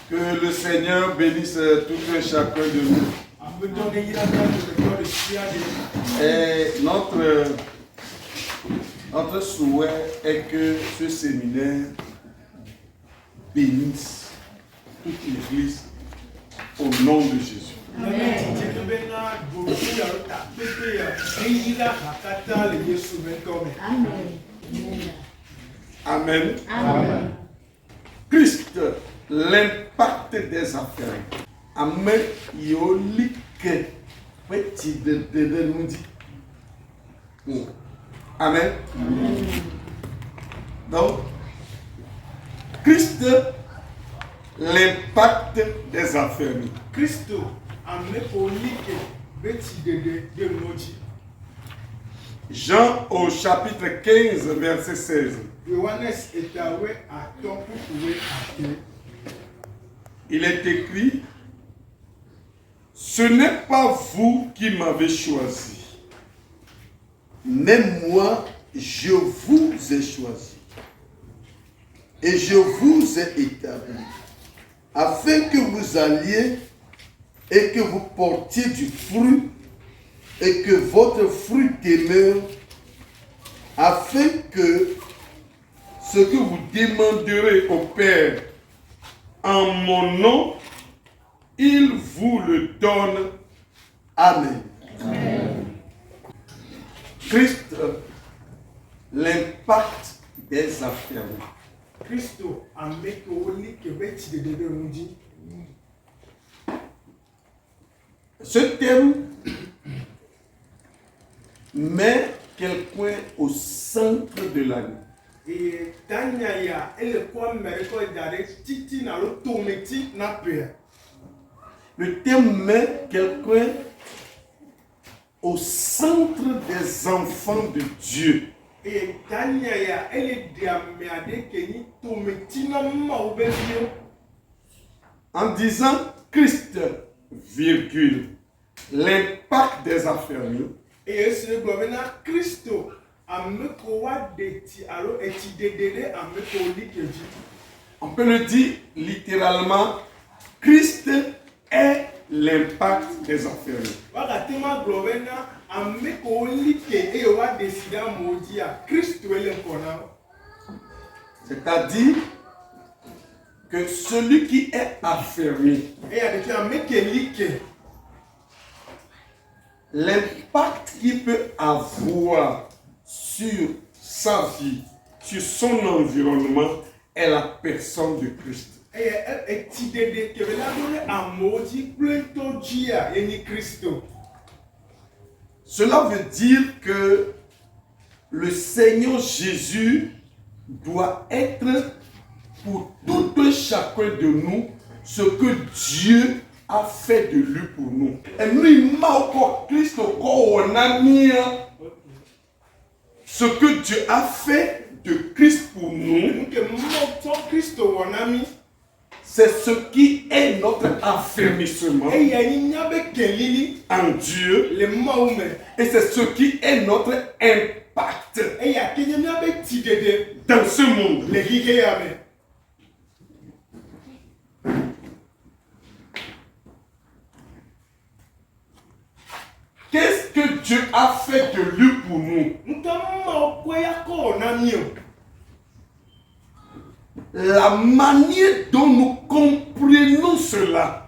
Que le Seigneur bénisse tout un chacun de nous. Et notre souhait est que ce séminaire bénisse toute l'Église au nom de Jésus. Amen. Amen. Amen. Christ, l'impact des affaires. Amen. Yolike petit de nous dit. Amen. Donc, Christ, l'impact des affaires. Christo, amen. Olike petit de nous dit. Jean au chapitre 15, verset 16. Il est écrit, ce n'est pas vous qui m'avez choisi, mais moi, je vous ai choisi. Et je vous ai établi, afin que vous alliez et que vous portiez du fruit, et que votre fruit demeure, afin que ce que vous demanderez au Père en mon nom, il vous le donne. Amen. Amen. Christ, l'impact des affaires. Christo, amen. Ce thème met quelqu'un au centre de l'année. Le thème met quelqu'un au centre des enfants de Dieu. En disant Christ, virgule, l'impact des affaires. On peut le dire littéralement, Christ est l'impact des affaires. C'est-à-dire que celui qui est affermi, l'impact qu'il peut avoir sur sa vie, sur son environnement, est la personne de Christ. Cela veut dire que le Seigneur Jésus doit être pour tout un chacun de nous ce que Dieu a fait de lui pour nous. Et nous, il m'a encore Christ, on a mis ce que Dieu a fait de Christ pour nous. C'est ce qui est notre affermissement en Dieu. Et c'est ce qui est notre impact dans ce monde. Qu'est-ce que Dieu a fait de lui pour nous? La manière dont nous comprenons cela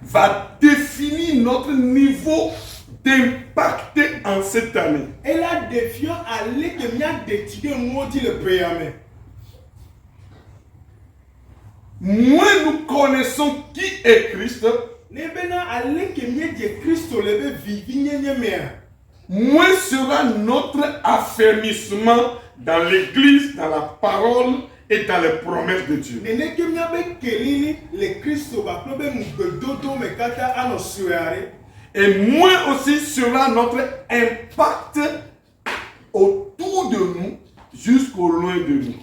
va définir notre niveau d'impact en cette année. Moins nous connaissons qui est Christ, moins sera notre affermissement dans l'église, dans la parole et dans les promesses de Dieu. Et moins aussi sera notre impact autour de nous, jusqu'au loin de nous.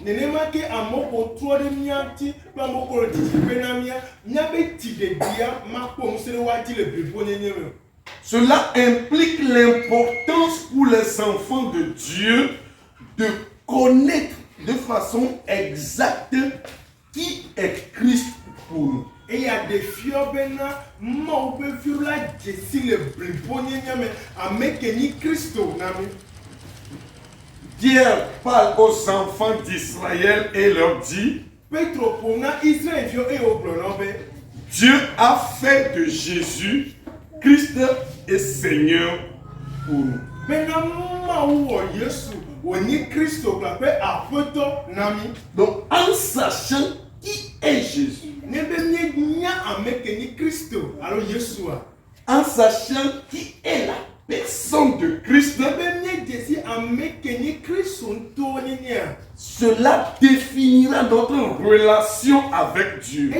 Cela implique l'importance pour les enfants de Dieu de connaître de façon exacte qui est bena mau be fiula jesi le bliponye nyame amekeni Christo nami. Pierre parle aux enfants d'Israël et leur dit, Petro pona Israël vio e oblonobe. Dieu a fait de Jésus Christ et Seigneur pour nous. Bena mau o Yesu oni Christo klape apoto nami. Donc en sachant qui est Jésus, Nebe nya amekeni Christo alo Yesua. en sachant qui est la personne de Christ, cela définira notre relation avec Dieu.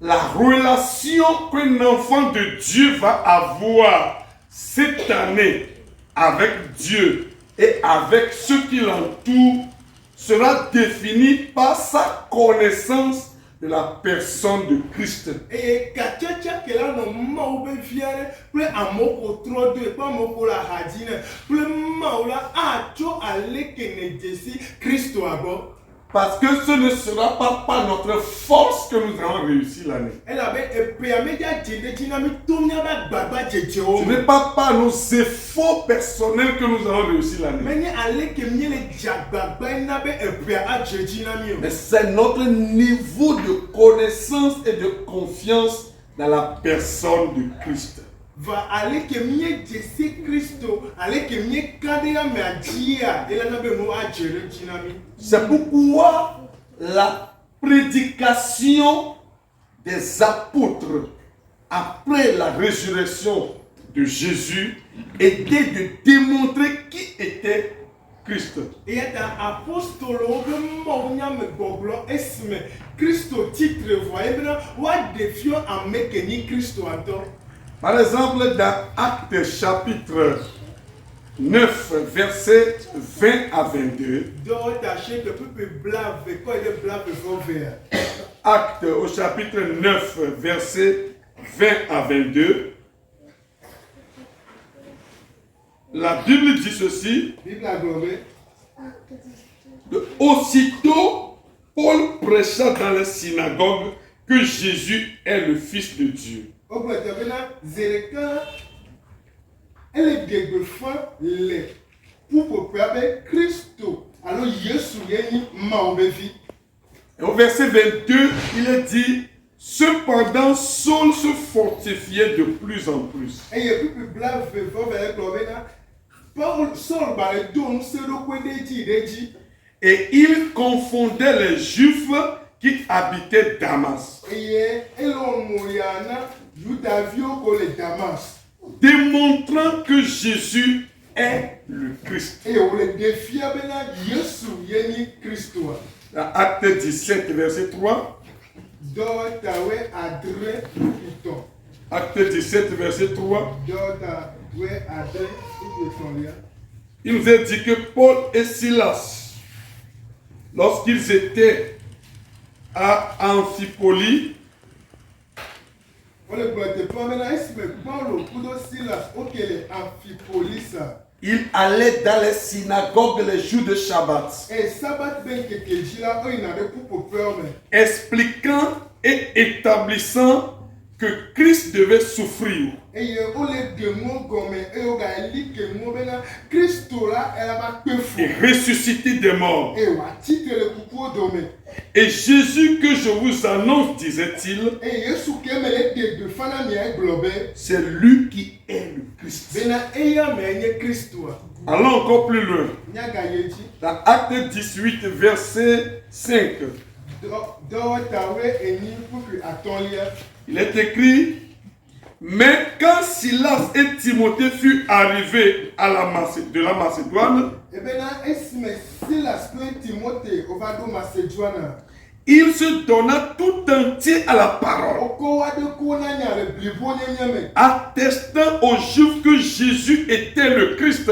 La relation qu'un enfant de Dieu va avoir cette année avec Dieu et avec ceux qui l'entourent sera définie par sa connaissance de la personne de Christ. Et kachacha que là non mau be fiare ple amoko trodo e pa moko la hadine ple mau la acho ale kene jesi Christo abo. Parce que ce ne sera pas par notre force que nous allons réussir l'année. Ce n'est pas par nos efforts personnels que nous allons réussir l'année. Mais c'est notre niveau de connaissance et de confiance dans la personne de Christ. C'est pourquoi la prédication des apôtres après la résurrection de Jésus était de démontrer qui était Christ. Par exemple, dans Actes chapitre 9, versets 20 à 22. Actes au chapitre 9, versets 20 à 22. La Bible dit ceci. Aussitôt, Paul prêcha dans la synagogue que Jésus est le Fils de Dieu. Et au verset 22, il est dit, cependant, Saul se fortifiait de plus en plus. Et il confondait les Juifs qui habitaient Damas, démontrant que Jésus est le Christ. Acte 17, verset 3. Acte 17, verset 3. Il nous est dit que Paul et Silas, lorsqu'ils étaient à Amphipolis, il allait dans les synagogues les jours de Shabbat, expliquant et établissant que Christ devait souffrir et ressusciter des morts. Et Jésus que je vous annonce, disait-il, c'est lui qui est le Christ. Allons encore plus loin. Dans Acte 18, verset 5. Il est écrit, mais quand Silas et Timothée furent arrivés à de la Macédoine, il se donna tout entier à la parole, attestant aux Juifs que Jésus était le Christ.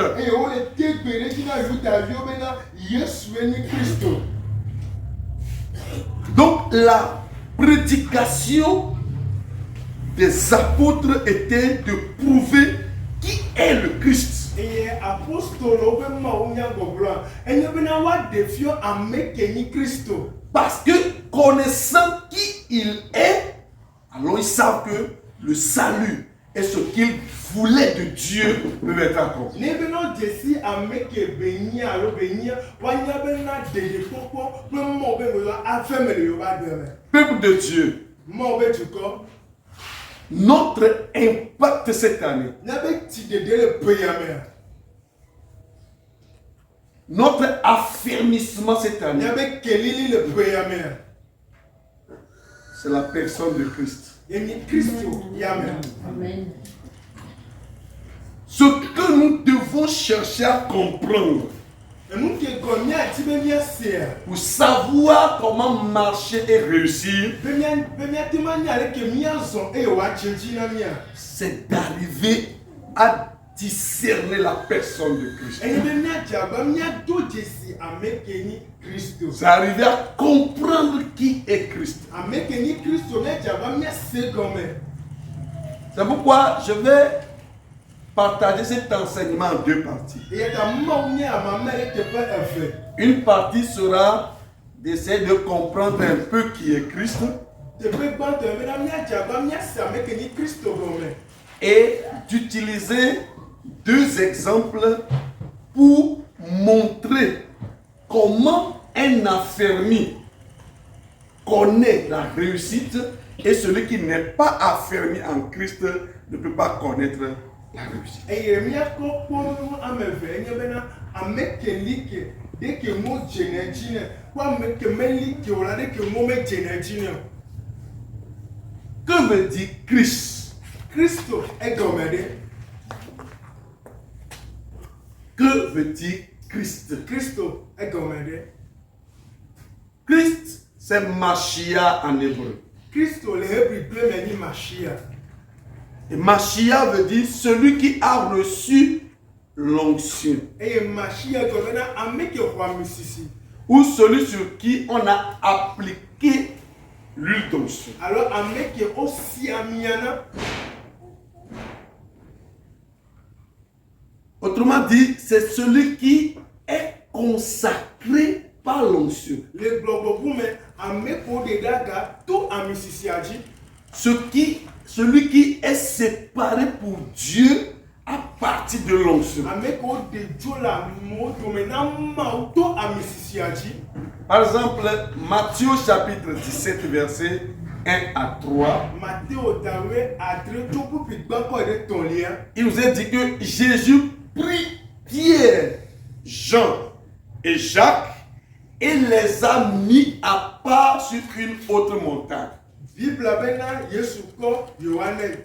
Donc la prédication des apôtres était de prouver qui est le Christ. Et apostolo be ma unya gobla. Enye bena wa defio amekeni Christo. Parce que connaissant qui il est, alors ils savent que le salut et ce qu'il voulait de Dieu peut être accompli. Ne bena jesi ameke benya alo benya wanya bena de popo pe mo be la afemele yo ba deme. Peuple de Dieu, Mo be tuko. notre impact cette année, Na be ti de le peyame. notre affermissement cette année, Na be kelili le peyame. c'est la personne de Christ. Yeni Christo yame. Amen. Ce que nous devons chercher à comprendre Nous qui gonya ti be mia se. pour savoir comment marcher et réussir, Be mia ti manya le ke mia zon e wa chenji na mia. c'est d'arriver à discerner la personne de Christ. Enye be mia jaba mia do jesi amekeni Christo. C'est arriver à comprendre qui est Christ. Amekeni Christo mia jaba mia se gome. C'est pourquoi je vais partager cet enseignement en deux parties. Et ta maman mia mama le ke pas fait. Une partie sera d'essayer de comprendre un peu qui est Christ Te pe ban te be na mia jaba mia se amekeni Christo gome. et d'utiliser deux exemples pour montrer comment un affermi connaît la réussite et celui qui n'est pas affermi en Christ ne peut pas connaître la réussite. Et mia ko ko ameve enye be na amekeni ke de ke mo jenejine kwa ameke meli ke ola de ke mo me jenejine. Que veut dire Christ? Christo e gome de. Que veut dire Christ? Christo e gome de. Christ, c'est Mashiach en hébreu. Christo le hebri ble meni machia. Et Mashiach veut dire celui qui a reçu l'onction Et machia gome na ameke kwa misisi. ou celui sur qui on a appliqué l'huile d'onction. Alors ameke aussi amiana. Autrement dit, c'est celui qui est consacré par l'onction. Le globo kume ameko de daga tout amisisi aji. Celui qui est séparé pour Dieu à partir de l'onction. Ameko de jola mo domena ma tout amisisi aji. Par exemple, Matthieu chapitre 17, verset 1 à 3. Matteo tawe atre tout pour pitban ko de ton lien. Il nous est dit que Jésus prit Pierre, Jean et Jacques et les a mis à part sur une autre montagne. Bible bena Yesu ko Yohane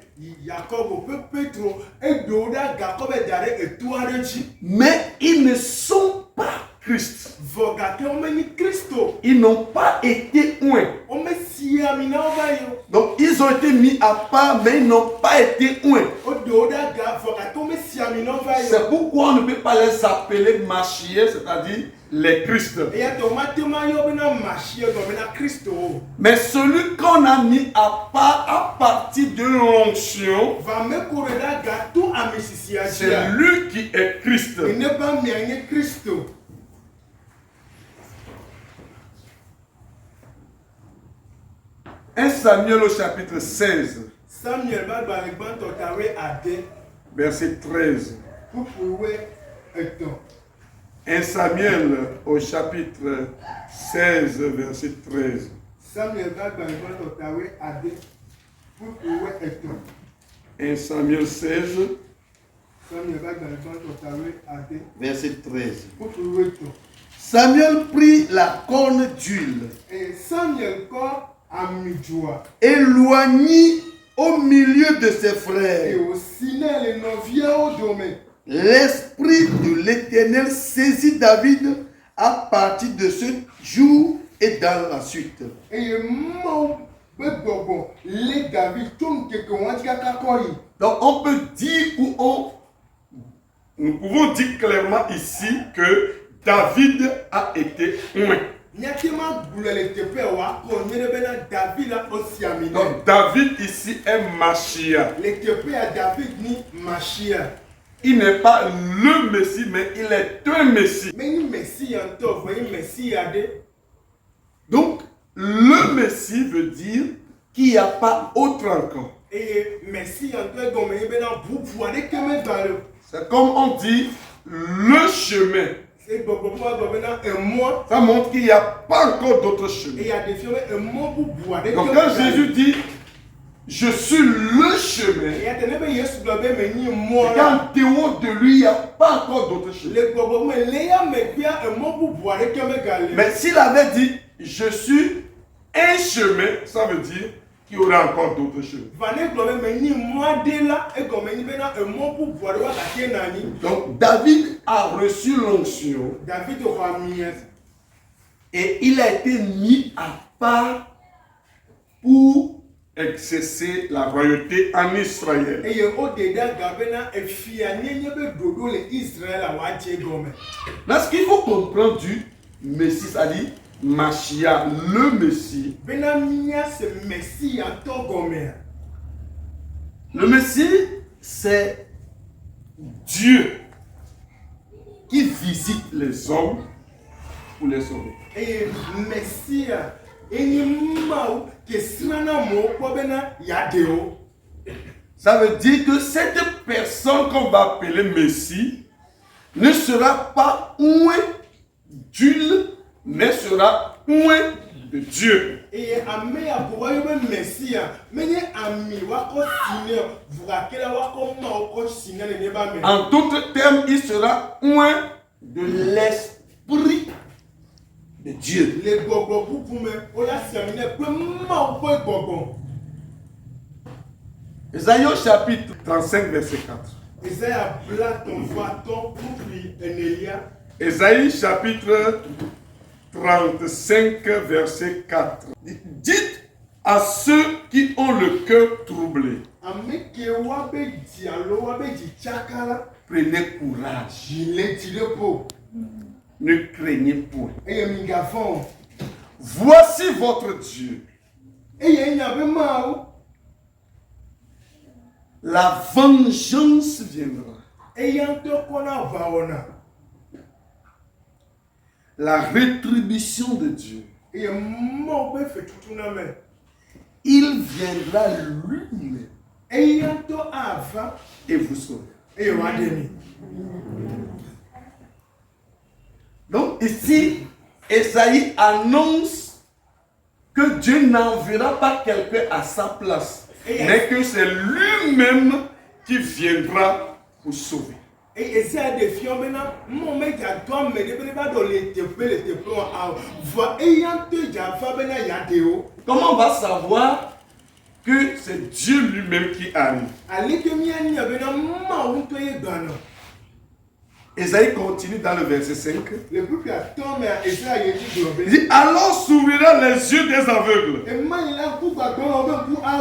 Jacob pe Petro et doda Jacob dare et tout areji. Mais ils ne sont pas Christ. Vogate o meni Christo. Ils n'ont pas été oints. O me si amina o bayo. Donc ils ont été mis à part, mais ils n'ont pas été oints. O doda ga vogate o me si amina o bayo. C'est pourquoi on ne peut pas les appeler Mashiach, c'est-à-dire les Christ. Et ya tomate mayo bena machia do bena Christo. Mais celui qu'on a mis à part à partir de l'onction, Va me correda ga tout amisisi aji. c'est lui qui est Christ. Il n'est pas mianye Christo. 1 Samuel au chapitre 16, Samuel va ba le ban to tawe ade verset 13. pour pouvoir eton. 1 Samuel au chapitre 16, verset 13. Samuel va ba le ban to tawe ade pour pouvoir eton. 1 Samuel 16, Samuel va ba le ban to tawe ade verset 13. pour pouvoir eton. Samuel prit la corne d'huile, Et Samuel ko amidjoa. éloignit au milieu de ses Et frères. au Sina le novia au domaine. L'esprit de l'Éternel saisit David à partir de ce jour et dans la suite. Et mon bébé, les David, tout ce que on dit à Kakoi. Donc on peut dire nous pouvons dire clairement ici que David a été oint. Nyakima boulele tepe wa ko nyere bena David la osiamine. Donc David ici est Mashiach. Le tepe à David ni Machia. il n'est pas le Messie, mais il est un Messie. Mais il Messie en toi, voyez Messie à des. Donc, le Messie veut dire qu'il n'y a pas autre encore. Et Messie en toi, comme il est dans vous voyez que mes valeurs. C'est comme on dit le chemin. C'est un mois. Ça montre qu'il n'y a pas encore d'autre chemin. Et il y a des films, un mois pour boire. Donc quand Jésus dit je suis le chemin, et qu'en dehors de lui, il n'y a pas encore d'autre chemin. Mais s'il avait dit je suis un chemin, ça veut dire qu'il y aura encore d'autres chemins. Donc David a reçu l'onction et il a été mis à part pour exercer la royauté en Israël. Mais ce qu'il faut comprendre du Messie, c'est-à-dire Mashiach, le Messie. Le Messie, c'est Dieu qui visite les hommes pour les sauver. Et Messie, ça veut dire que cette personne qu'on va appeler Messie ne sera pas loin d'huile, mais sera loin de Dieu. En d'autres termes, il sera loin de l'esprit de Dieu. Ésaïe chapitre 35, verset 4. Ésaïe chapitre 35, verset 4. Dites à ceux qui ont le cœur troublé, prenez courage. Ne craignez point. Voici votre Dieu. La vengeance viendra. La rétribution de Dieu. Il viendra lui-même et vous sauver. Donc ici, Esaïe annonce que Dieu n'enverra pas quelqu'un à sa place, mais que c'est lui-même qui viendra pour sauver. Et c'est des filles maintenant, mon mec a toi mais les pas dans les comment on va savoir que c'est Dieu lui-même qui arrive? Esaïe continue dans le verset 5. Il dit, alors s'ouvrira les yeux des aveugles,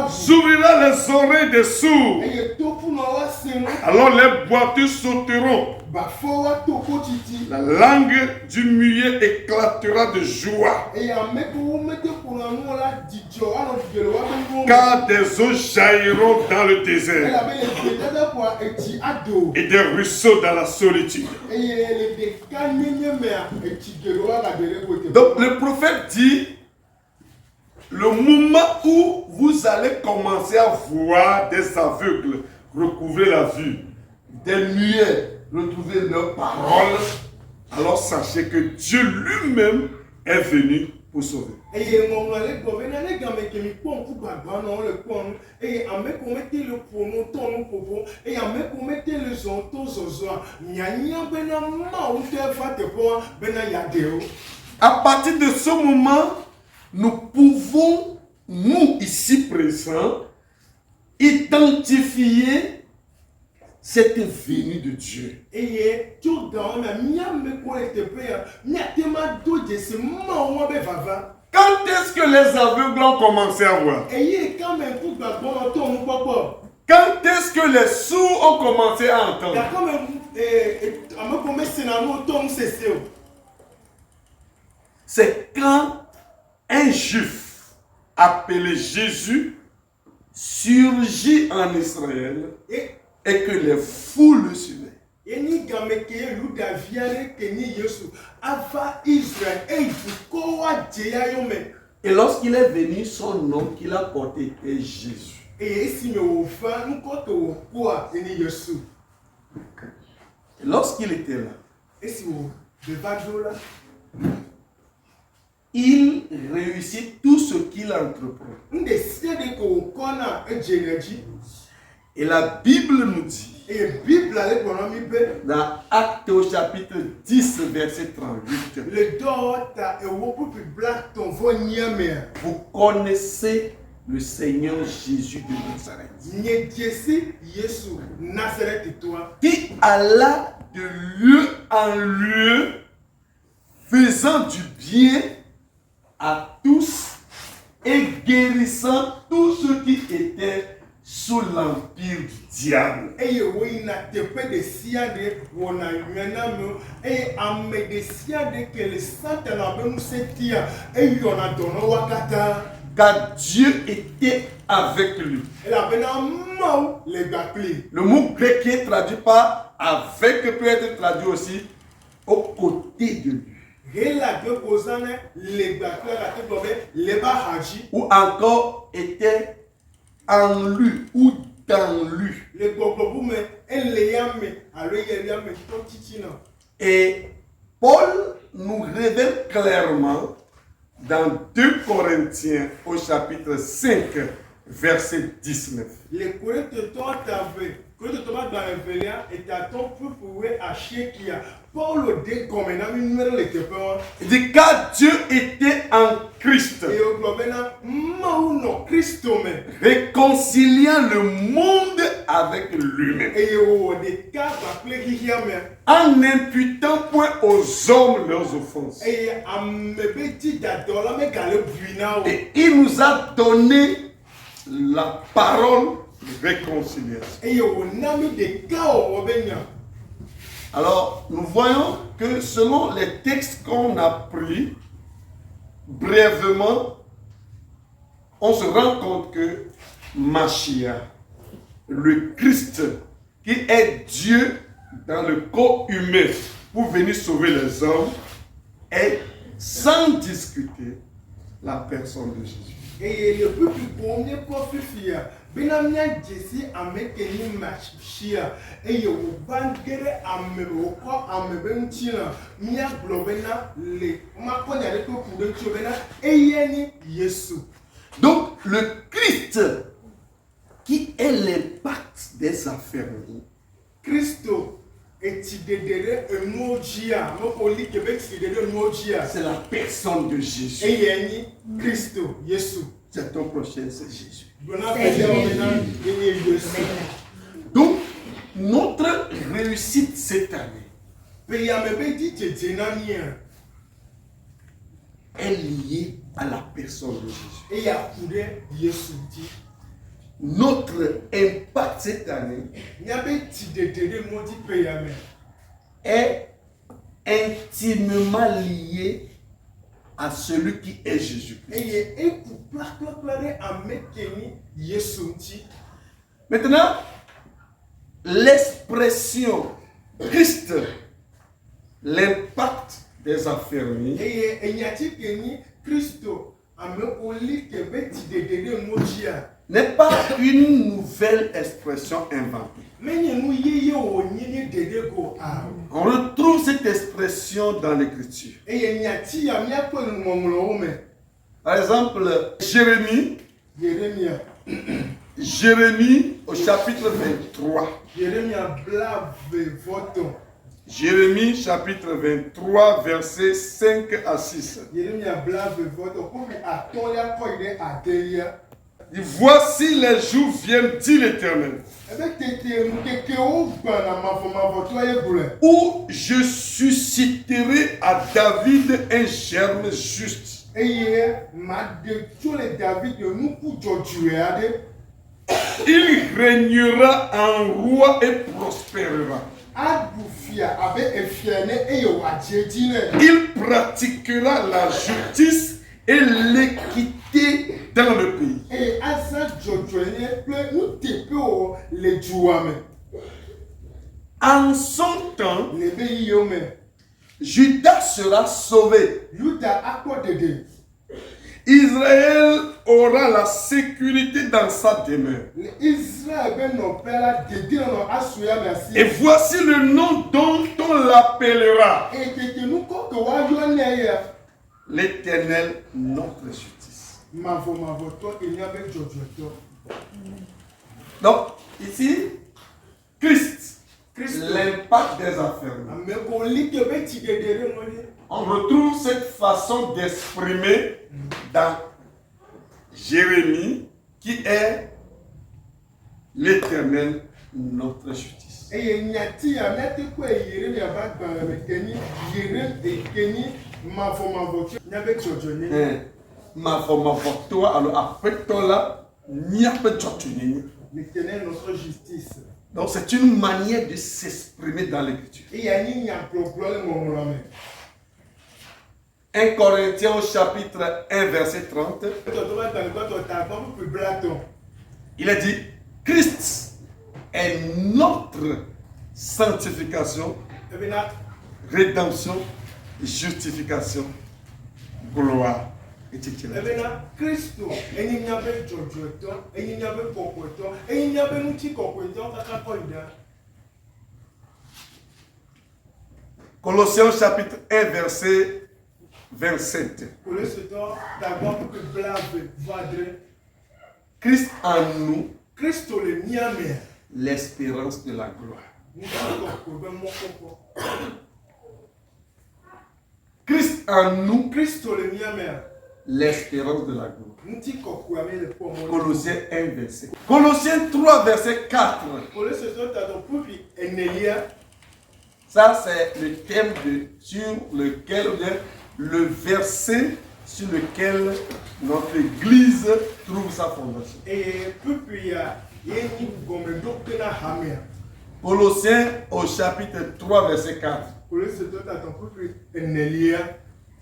s'ouvrira les oreilles des sourds, alors les boiteux sauteront, la langue du muet éclatera de joie, car des eaux jailliront dans le désert et des ruisseaux dans la solitude. Donc le prophète dit, le moment où vous allez commencer à voir des aveugles recouvrer la vue, des muets retrouver leurs paroles, alors sachez que Dieu lui-même est venu pour sauver. À partir de ce moment, nous pouvons, nous ici présents, identifier cette venue de Dieu. Quand est-ce que les aveugles ont commencé à voir? Quand est-ce que les sourds ont commencé à entendre? C'est quand un juif appelé Jésus surgit en Israël et que les foules le suivaient. Eni gameke luda viare keni Yesu ava Israël et kowa jeya yome. Et lorsqu'il est venu, son nom qu'il a porté était Jésus. Et si me ofa nkoto kwa eni Yesu. Et lorsqu'il était là, Et si o devadola il réussit tout ce qu'il entreprend. nde sede ko kona ejereji. Et la Bible nous dit, Et Bible ale bonomi be dans Actes au chapitre 10, verset 38, le dota e wo pupi black ton vo nyame. vous connaissez le Seigneur Jésus de Nazareth, Nye Jesi Yesu Nazareth toi. qui alla de lieu en lieu, faisant du bien à tous et guérissant tous ceux qui étaient sous l'empire du diable. Eye woina tepe de siade wona yena me eye ame de siade que le Satan a benu setia eye yona dono wakata. Car Dieu était avec lui. Elle a bena mau le gakli. Le mot grec qui est traduit par avec peut être traduit aussi aux côtés de lui. Hela de kozane le gakli la te bobe le ba haji. Ou encore était en lui ou dans lui. Le gogobu me ele yame alo yame to titina. Et Paul nous révèle clairement dans 2 Corinthiens au chapitre 5, verset 19. Le Corinthe toi t'avais Corinthe toi dans l'événement et t'attends pour pouvoir acheter qui a Paul de comme un ami numéro le tepeur. Il dit car Dieu était en Christ, Et au globena mauno Christo me réconciliant le monde avec lui-même, et au de cas appelé qui a me en n'imputant point aux hommes leurs offenses. et à me petit d'adora me gale buina. Et il nous a donné la parole de réconciliation. Et au nami de cas au benya. Alors, nous voyons que selon les textes qu'on a pris, brièvement, on se rend compte que Mashiach, le Christ, qui est Dieu dans le corps humain pour venir sauver les hommes, est sans discuter la personne de Jésus. Et le plus premier confifia benamia Jesi amekeni machia et yo bangere ameboko amebentina mia globena le ma konya le ko kude chobena eyeni Yesu. Donc, le Christ, qui est l'impact des affaires, Christo etidedere emojia mokoli kebe tidedere emojia c'est la personne de Jésus. eyeni Christo Yesu. C'est ton prochain, c'est Jésus. Donc, notre réussite cette année est liée à la personne de Jésus. Notre impact cette année est intimement lié à celui qui est Jésus-Christ. Maintenant, l'expression Christ, l'impact des affermis, n'est pas une nouvelle expression inventée. On retrouve cette expression dans l'Écriture. Par exemple, Jérémie au chapitre 23. Jérémie chapitre 23, versets 5 à 6. Et voici les jours viennent, dit l'Éternel, où je susciterai à David un germe juste. Il régnera en roi et prospérera. Il pratiquera la justice et l'équité dans le pays. En son temps, lebe yi yome Judas sera sauvé. Yuda akpɔ dede Israël aura la sécurité dans sa demeure. le Israël be nɔƒe la dede nɔ asoya me asi Et voici le nom dont on l'appellera. eye tetenukɔ ke woayɔ nɛ ya L'Éternel, notre justice. mavɔmavɔtɔ enya be dzɔdzɔetɔ Donc, ici, Christ, Kristo l'impact des affaires. ame ko li ke be tsi dede ɖe ŋɔdzi On retrouve cette façon d'exprimer dans Jérémie, qui est l'Éternel, notre justice. eye nyati ya miate kɔe Yeremia ƒe agbalẽ me kenyi kenyi mavɔmavɔtɔ nya be dzɔdzɔ nye Mavɔmavɔtɔ alo aƒetɔ la míaƒe dzɔdzɔnyenye. l'Éternel notre justice Donc c'est une manière de s'exprimer dans l'écriture. eya nyi nyagblɔgblɔ le ŋɔŋlɔ me 1 Corinthiens au chapitre 1 verset 30, etɔtɔ ba gbalẽ gbɔtɔ ta gbɔ ƒuƒui blatɔ il est dit, Christ est notre sanctification, ebena rédemption, justification, gloire et titulaire. ebena Kristo enyi miabe dzɔdzɔetɔ enyi miabe kɔkɔetɔ enyi miabe ŋutikɔkɔetɔ kaka kɔ yi ɖa Colossiens chapitre 1 verset 27. Kolositɔ ta gbɔ ƒuƒui blave vɔadre Christ en nous, Kristo le mia mea l'espérance de la gloire. ŋutikɔkɔe be mɔkpɔkpɔ Christ en nous, Kristo le mia mea l'espérance de la gloire. ŋutikɔkɔe ame le kpɔ mɔ Colossiens 1 verset. Colossiens 3 verset 4. Kolositɔ ta dɔ ƒuƒui enelia Ça, c'est le thème sur lequel, le verset sur lequel notre église trouve sa fondation. eye ƒuƒui ya ye nyi gɔmeɖokpe na hamea Colossiens au chapitre 3 verset 4. Kolositɔ ta dɔ ƒuƒui enelia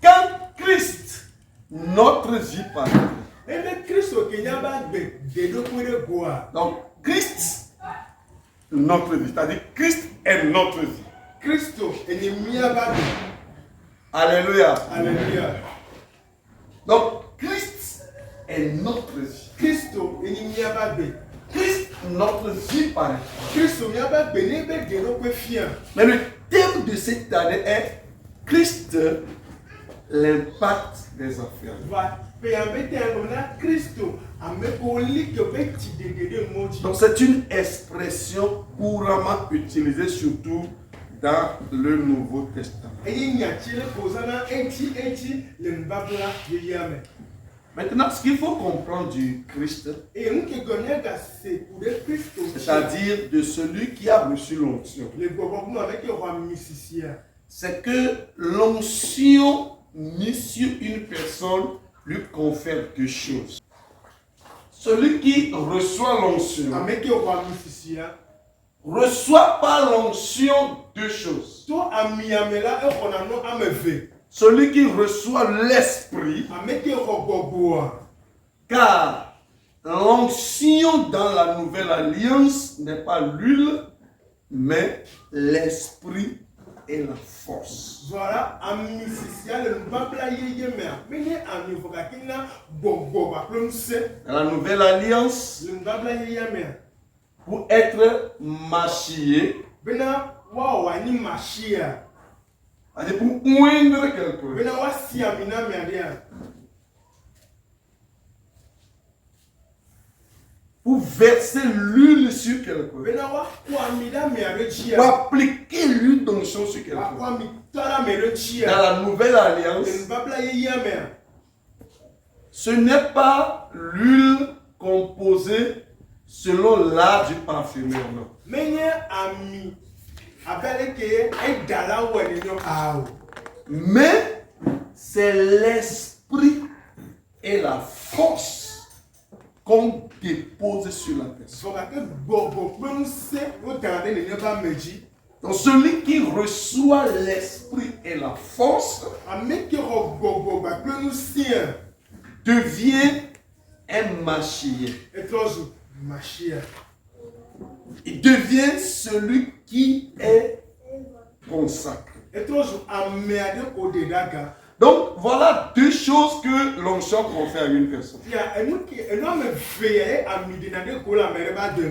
Quand Christ, notre vie paraîtra. ebe Kristo kenya ba gbe deɖokpe ɖe goa Donc, Christ, notre vie. C'est-à-dire, Christ est notre vie. Kristo enye mia ba gbe Alléluia. Alléluia Donc, Christ est notre vie. Kristo enye mia ba gbe Christ, notre vie paraîtra. Kristo mia ba gbe ne be deɖokpe fia Mais le thème de cette année est Christ, l'impact des affaires. va pe abe te ano na Kristo ame ko li ke be tsi dede ɖe ŋɔdzi Donc c'est une expression couramment utilisée surtout dans le Nouveau Testament. eye nyatsi le ko zãna eti le nubabla yeyea me Maintenant, ce qu'il faut comprendre du Christ, eye nu ke gɔmea gase ku ɖe Kristo dzi c'est-à-dire de celui qui a reçu l'onction, le gbɔgbɔ kuma me ke xɔ ami sisia c'est que l'onction mise sur une personne lui confère deux choses. Celui qui reçoit l'onction ame ke xɔ ami sisia reçoit par l'onction deux choses. to amia me la exɔna no ame ve Celui qui reçoit l'esprit, ame ke xɔ gbɔgbɔa car l'onction dans la nouvelle alliance n'est pas l'huile, mais l'esprit et la force. zɔra ami sisia le nubabla yeye mea menye ami vɔ gake na gbɔgbɔ kpakple ŋusẽ Dans la nouvelle alliance, le nubabla yeyea mea pour être machié, bena woawɔ anyi masia c'est-à-dire pour oindre quelqu'un, bena woasi ami na amea ɖea pour verser l'huile sur quelqu'un, bena woakɔ ami ɖe amea ɖe pour dzia appliquer l'huile d'onction sur woakɔ quelqu'un. ami tɔ ɖe ame ɖe Dans dzia la nouvelle alliance, le nubabla yeyea mea ce n'est pas l'huile composée selon l'art du parfumeur, non. menye ami abe leke edala wɔ nenɔ awo Mais c'est l'esprit et la force qu'on dépose sur la personne. vɔ gake gbɔgbɔ kple ŋusẽ wodana ɖe nenye ƒe ame dzi Donc celui qui reçoit l'esprit et la force ame ke xɔ gbɔgbɔ kpakple ŋusẽa devient un machien. etrɔ zu masia Il devient celui qui est consacré. Et toujours amener au dédaga. Donc, voilà deux choses que l'onction confère à une personne.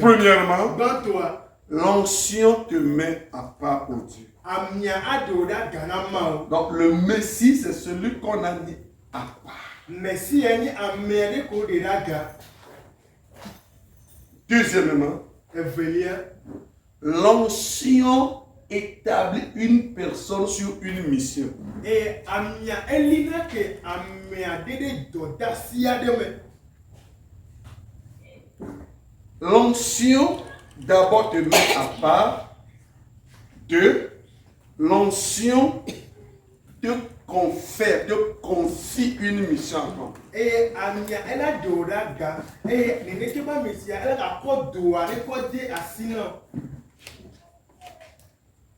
Premièrement, Dans toi, l'onction te met à part pour Dieu. Donc, le Messie, c'est celui qu'on a mis à part. Deuxièmement, l'onction établit une personne sur une mission. L'onction d'abord te met à part. Deux, l'onction te confère, te confie une mission à toi.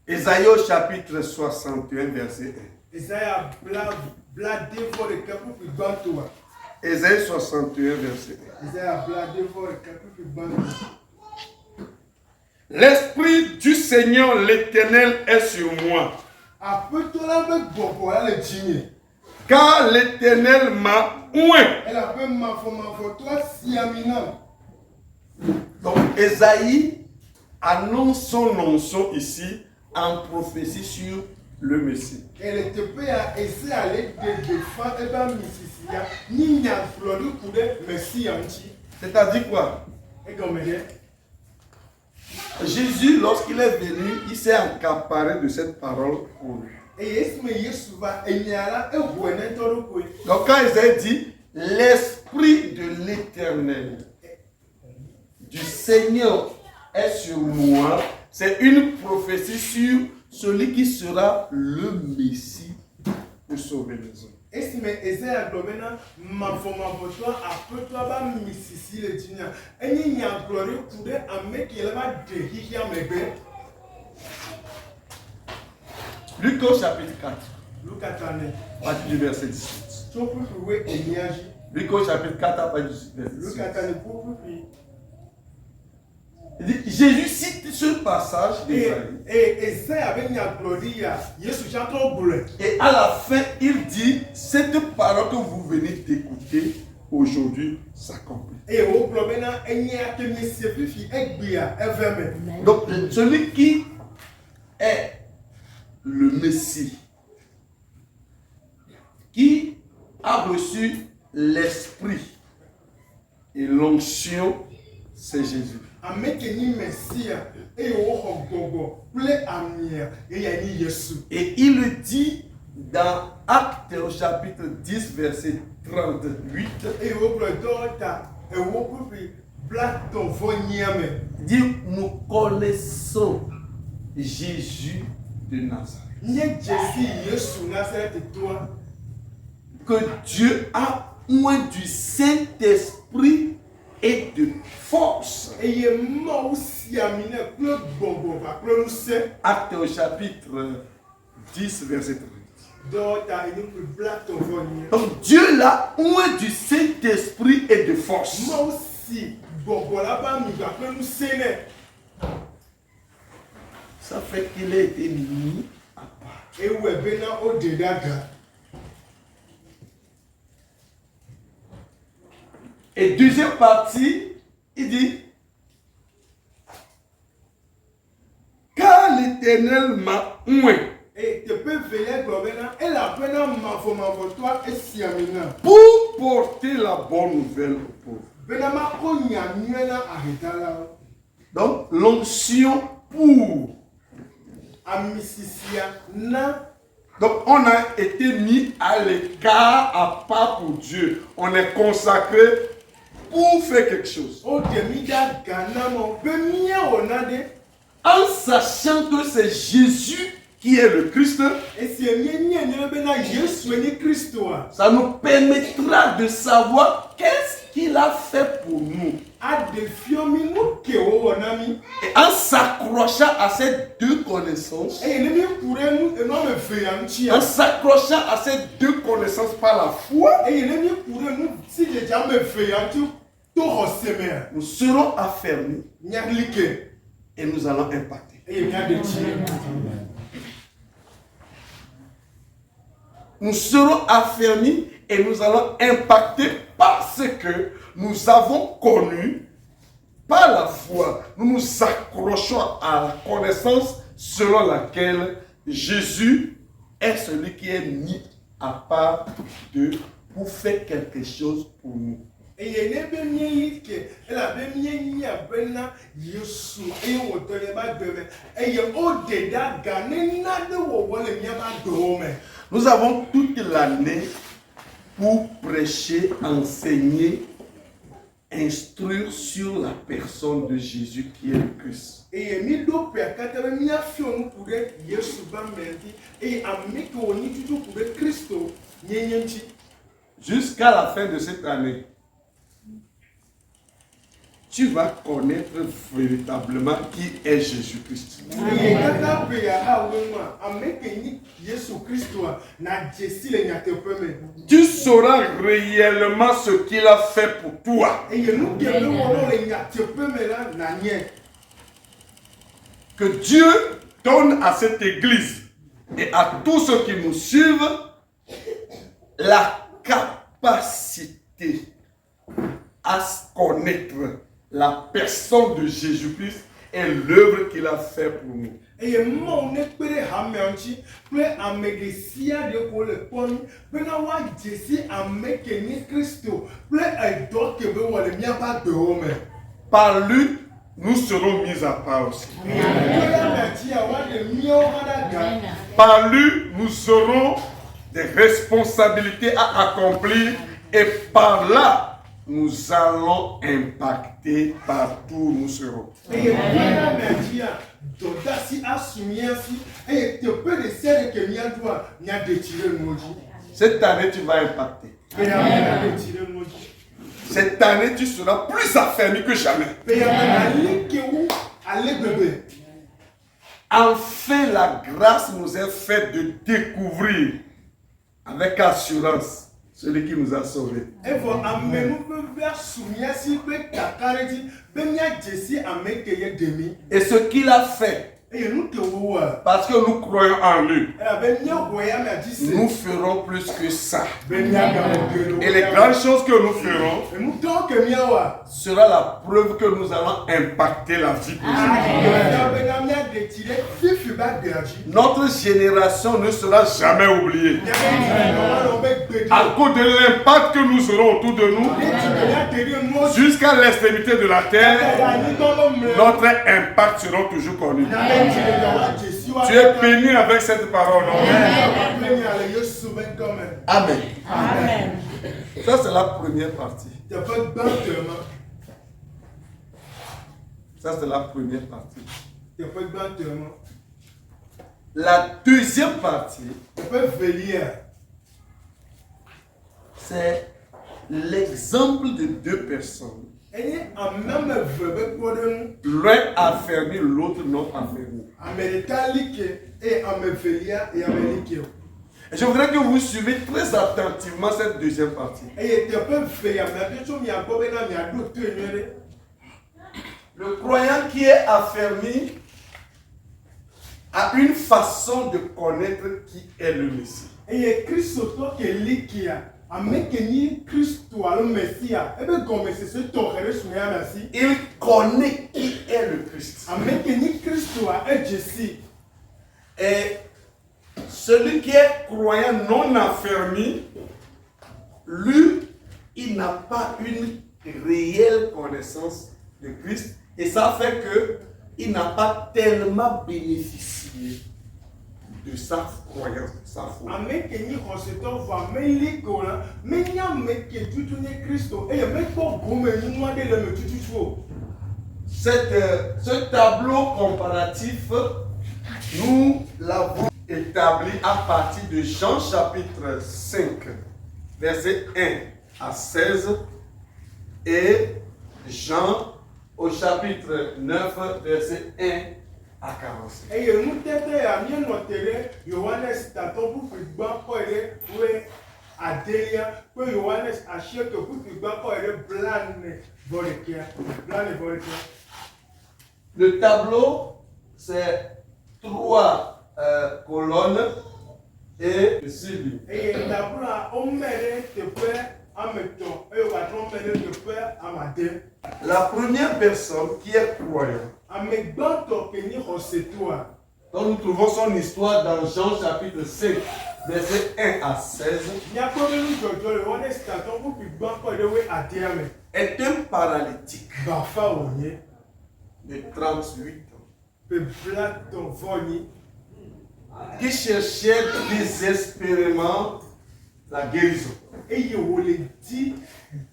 Ésaïe au chapitre 61, verset 1. Ésaïe 61, verset 1. L'Esprit du Seigneur l'Éternel est sur moi. Car l'Éternel m'a oint. Donc, Ésaïe annonce son onction ici en prophétie sur le Messie. C'est-à-dire quoi? Jésus, lorsqu'il est venu, il s'est accaparé de cette parole pour lui. Donc quand Isaïe dit l'Esprit de l'Éternel, du Seigneur est sur moi, c'est une prophétie sur celui qui sera le Messie pour sauver les hommes. Luc au chapitre 4, à partir du verset 18. Luc au chapitre 4, à partir du verset 18. Il dit, Jésus cite ce passage d'Ésaïe. Et à la fin, il dit, cette parole que vous venez d'écouter aujourd'hui s'accomplit. Donc, celui qui est le Messie, qui a reçu l'Esprit et l'onction, c'est Jésus. Et il le dit dans Actes au chapitre 10, verset 38. Il dit, nous connaissons Jésus de Nazareth. Que Dieu a oint du Saint-Esprit et de force. Acte au chapitre 10, verset 30. Donc Dieu l'a oint du Saint-Esprit et de force. Ça fait qu'il a été mis à part. Et deuxième partie, il dit, car l'Éternel m'a oint pour porter la bonne nouvelle aux pauvres. Donc, l'onction pour. Donc, on a été mis à l'écart, à part pour Dieu. On est consacré pour faire quelque chose. En sachant que c'est Jésus qui est le Christ, ça nous permettra de savoir qu'est-ce qu'il a fait pour nous. Et en s'accrochant à ces deux connaissances, par la foi, nous serons affermis et nous allons impacter. eye míaɖetsi. Nous serons affermis et nous allons impacter parce que nous avons connu par la foi. Nous nous accrochons à la connaissance selon laquelle Jésus est celui qui est mis à part pour faire quelque chose pour nous. Eye ne be míeyi ke elabe míenya bena Yesu eye wòtɔ le ba gbe me eye woɖe ɖe aga ne nane wɔwɔ le míaba dɔwɔ me. Nous avons toute l'année pour prêcher, enseigner, instruire sur la personne de Jésus qui est le Christ. Eye mi ɖo ƒea katã be míafio nuku ɖe Yesu be ame ŋuti eye ame ke wònyi tutuku ɖe Kristo nyenye ŋuti. Jusqu'à la fin de cette année, tu vas connaître véritablement qui est Jésus-Christ. Eye katã ƒea awema ame ke nyi Yesu Kristoa na dzesi le nyateƒe me. Tu sauras réellement ce qu'il a fait pour toi. Eye nu ke be wɔlɔ le nyateƒe me la nanye. Que Dieu donne à cette église et à tous ceux qui nous suivent la capacité à connaître la personne de Jésus-Christ et l'œuvre qu'il a fait pour nous. Eye mɔ ne kpe ɖe hamea ŋuti kple ame ɖe sia ɖe ko le kpɔmi bena woadze si ame ke nye Kristo kple edɔ ke be wɔ le míaƒe agbewo me. Par lui, nous serons mis à part aussi. Par lui, nous aurons des responsabilités à accomplir et par là, nous allons impacter partout où nous serons. Cette année, tu vas impacter. Cette année, tu seras plus affermi que jamais. Enfin, la grâce nous est faite de découvrir avec assurance celui qui nous a sauvés. Et ce qu'il a fait, parce que nous croyons en lui, nous ferons plus que ça. Et les grandes choses que nous ferons sera la preuve que nous allons impacter la vie de notre génération ne sera jamais oubliée. À cause de l'impact que nous aurons autour de nous, jusqu'à l'extrémité de la terre, notre impact sera toujours connu. Tu es béni avec cette parole. Amen. Amen. Ça, c'est la première partie. Ça, c'est la première partie. La deuxième partie, c'est l'exemple de deux personnes. L'un affermi, l'autre non affermi. Et je voudrais que vous suivez très attentivement cette deuxième partie. Le croyant qui est affermi a une façon de connaître qui est le Messie. Il connaît qui est le Christ. Et celui qui est croyant non affermi, lui, il n'a pas une réelle connaissance de Christ. Et ça fait qu'il n'a pas tellement bénéficié de sa croyance, de sa foi. Ce tableau comparatif, nous l'avons établi à partir de Jean chapitre 5, verset 1 à 16 et Jean au chapitre 9, verset 1 à 45. Le tableau c'est 3 colonnes et 6 lignes. eye dabula ɔmɛ ɖe teƒe ametɔ eye wògate ɔmɛ ɖe teƒe amade. La première personne qui est croyant, Ame gbãtɔ ke nyi xɔsetoa. donc nous trouvons son histoire dans Jean chapitre 5, verset 1 à 16, Miakpɔ be nudzɔdzɔ le wɔne sitatɔ ƒuƒui gbãtɔ ɖe woe adea me. est un paralytique Bafa wònye. de 38 ans Beblatɔ vɔnyi. qui cherchait désespérément la guérison. Eye wòle di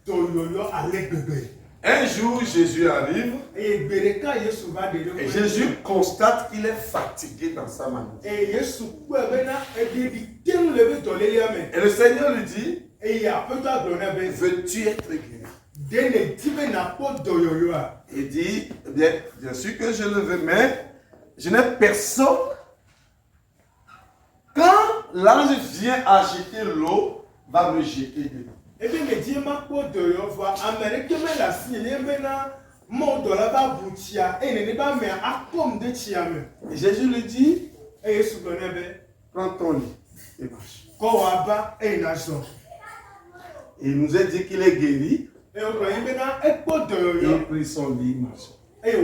dɔyɔyɔ ale gbegbe. Un jour, Jésus arrive Eye gbe ɖeka Yesu va ɖe ɖe et Jésus constate qu'il est fatigué dans sa maladie. Eye Yesu kpɔe bena eɖiɖi teŋ le be dɔlélia me. Et le Seigneur lui dit, Eye aƒetɔa gblɔ nɛ be veux-tu être guéri? ɖe ne di be nakpɔ dɔyɔyɔa. Il dit, eh bien sûr que je le veux, mais je n'ai personne. Quand l'ange vient agiter l'eau, va me jeter dedans. Ebe medie makpɔ dɔyɔ vɔa ame ɖeke mele asi nye bena mɔdɔla va bu tsia eye nene be amea akpɔm ɖe tsia me. Et Jésus lui dit, Eye Yesu gblɔ nɛ be prends ton lit et marche. kɔ wò aba eye nazɔ. Et il nous a dit qu'il est guéri. Eye wògblɔ nyi bena ekpɔ Et dɔyɔyɔ il prit son lit et marche. eye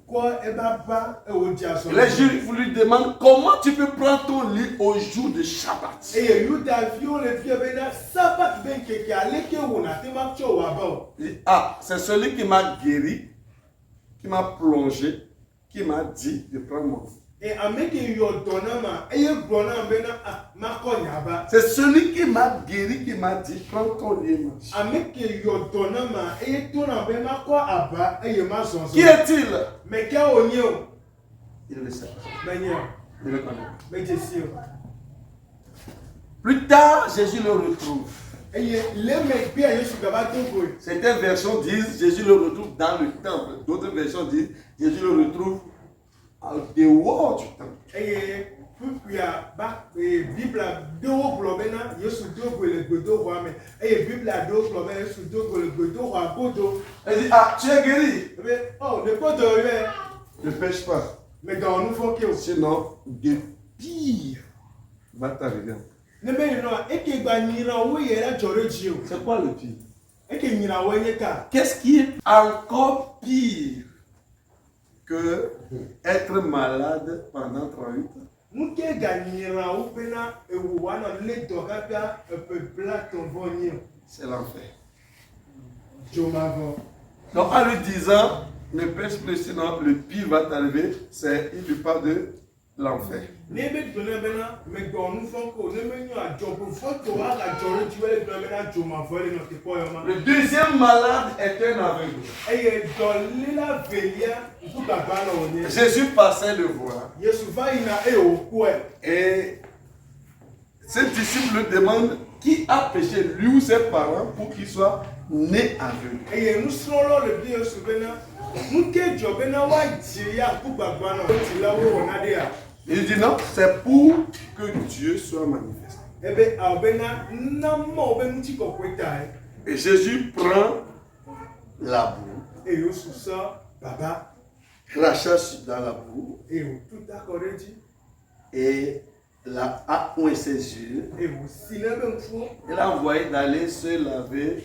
wòkɔ ebe aba eye wòdzi azɔ. Et les Juifs lui demandent comment tu peux prendre ton lit au jour de Shabbat. Eye Yudaviwo le fia bena sabat be nkeke aleke wòna te ma tsɔ wò aba o. Il dit, ah, c'est celui qui m'a guéri, qui m'a plongé, qui m'a dit de prendre mon lit. Eye ame ke yɔ dɔ na ma eye gblɔ na bena makɔ nye aba. C'est celui qui m'a guéri, qui m'a dit prends ton lit et marche. Ame ke yɔ dɔ na ma eye to na be makɔ aba eye ma zɔzɔ. Qui est-il? Mais kia wònye o. Il le sait. Menye o. Il le connaît. Medzesi o. Plus tard, Jésus le retrouve. Eye le megbea Yesu gaba do goe. Certaines versions disent Jésus le retrouve dans le temple. D'autres versions disent Jésus le retrouve au dehors du temple. Eye ƒuƒuia ba Biblia ɖewo gblɔ bena Yesu do goe le gbedoxɔa me eye Biblia ɖewo gblɔ be Yesu do goe le gbedoxɔa godo. Elle dit, ah, tu es guéri. Ebe oh ne kpɔ dɔyɔyɔe. Ne pêche pas. Megawɔ nu fɔ ke o. Sinon, de pire va t'arriver. Ne be yinɔ eke gba nyina wo yɛ la dzɔ ɖe dzi o. C'est quoi le pire? Eke nyina wo nye ka. Qu'est-ce qui est encore pire que être malade pendant 38 ans? Nu ke ga nyina wo bena ewu wanɔ le dɔ kaka eƒe blatɔ vɔ nyi o. C'est l'enfer. Dzomavɔ. Donc en lui disant, ne pêche plus, sinon le pire va t'arriver, il lui parle de l'enfer. Ne be gblɔ bena megawɔ nu fɔ ko ne menyo adzɔbofɔ to aga dzɔ ɖe dzi wele gblɔ bena dzomavɔ le nɔ teƒe yɔ ma. Le deuxième malade est un aveugle. Eye dɔléla velia ŋkugbagba nɔ wònye. Jésus passait le voir. Yesu va yina eye wòkpɔe. Et ses disciples lui demandent qui a péché, lui ou ses parents, pour qu'il soit né aveugle. Eye nusrɔ̃lawo le bi Yesu bena nu ke dzɔ bena woadzi ya ŋkugbagba nɔ wodzilawo wɔna ɖea. Il dit non, c'est pour que Dieu soit manifesté. Ebe awɔ bena na mɔ be ŋutikɔkɔe tae. Et Jésus prend la boue, Eye Yesu sɔ baba cracha dans la boue eye wòtu ta kɔ ɖe dzi et a oint ses yeux. eye wòsi ne be ŋkuwo. Il a envoyé d'aller se laver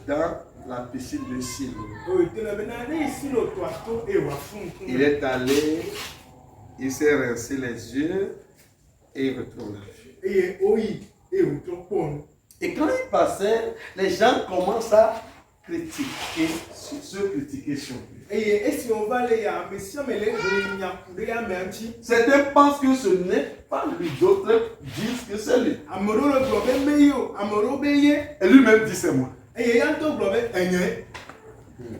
dans la piscine de Siloé. Oye tena bena ne yi si le tɔa to eye wòafu ŋkume. Il est allé, il s'est rincé les yeux et il retourne la vue. Eye oyi eye wòtrɔ kpɔ nu. Et quand il passait, les gens commencent à critiquer, se critiquer sur lui. Eye esi wɔn va le ya ame sia ame le ɣe nyaku ɖe amea ŋuti. Certains pensent que ce n'est pas lui, d'autres disent que c'est lui. Ame ɖewo le gblɔ be meye o, ame ɖewo be ye. Et lui-même dit c'est moi. Eye ya ŋutɔ gblɔ be enye.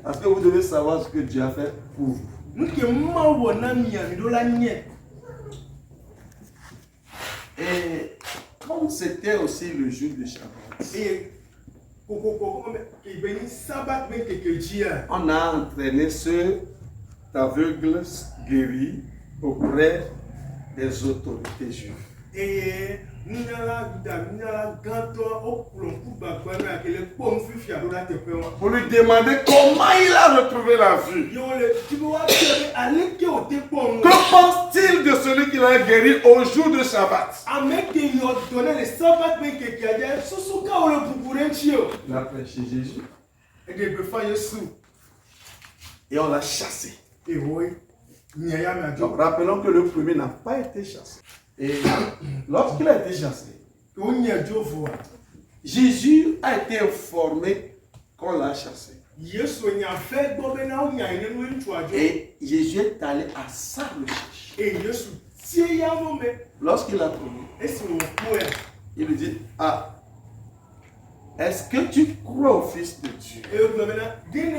Parce que vous devez savoir ce que Dieu a fait pour vous. Nu ke Mawu wɔ na mi ami ɖewo la nye. Et comme c'était aussi le jour de Shabbat, Eye kokoko kɔmi ke be nyi sabat be keke dzia. on a entraîné cet aveugle guéri auprès des autorités juives. Eye nunyala gãtɔ wokplɔ ŋkugbagba na kele kpɔ nufifi pour lui demander comment il a retrouvé la vue. Que pense-t-il de celui qui l'a guéri au jour de Shabbat? Il a prêché Jésus et on l'a chassé. Donc rappelons que le premier n'a pas été chassé. Et lorsqu'il a été chassé, Jésus a été informé qu'on l'a chassé. Et Jésus est allé à sa recherche. Lorsqu'il l'a trouvé, il lui dit, ah, est-ce que tu crois au Fils de Dieu? Il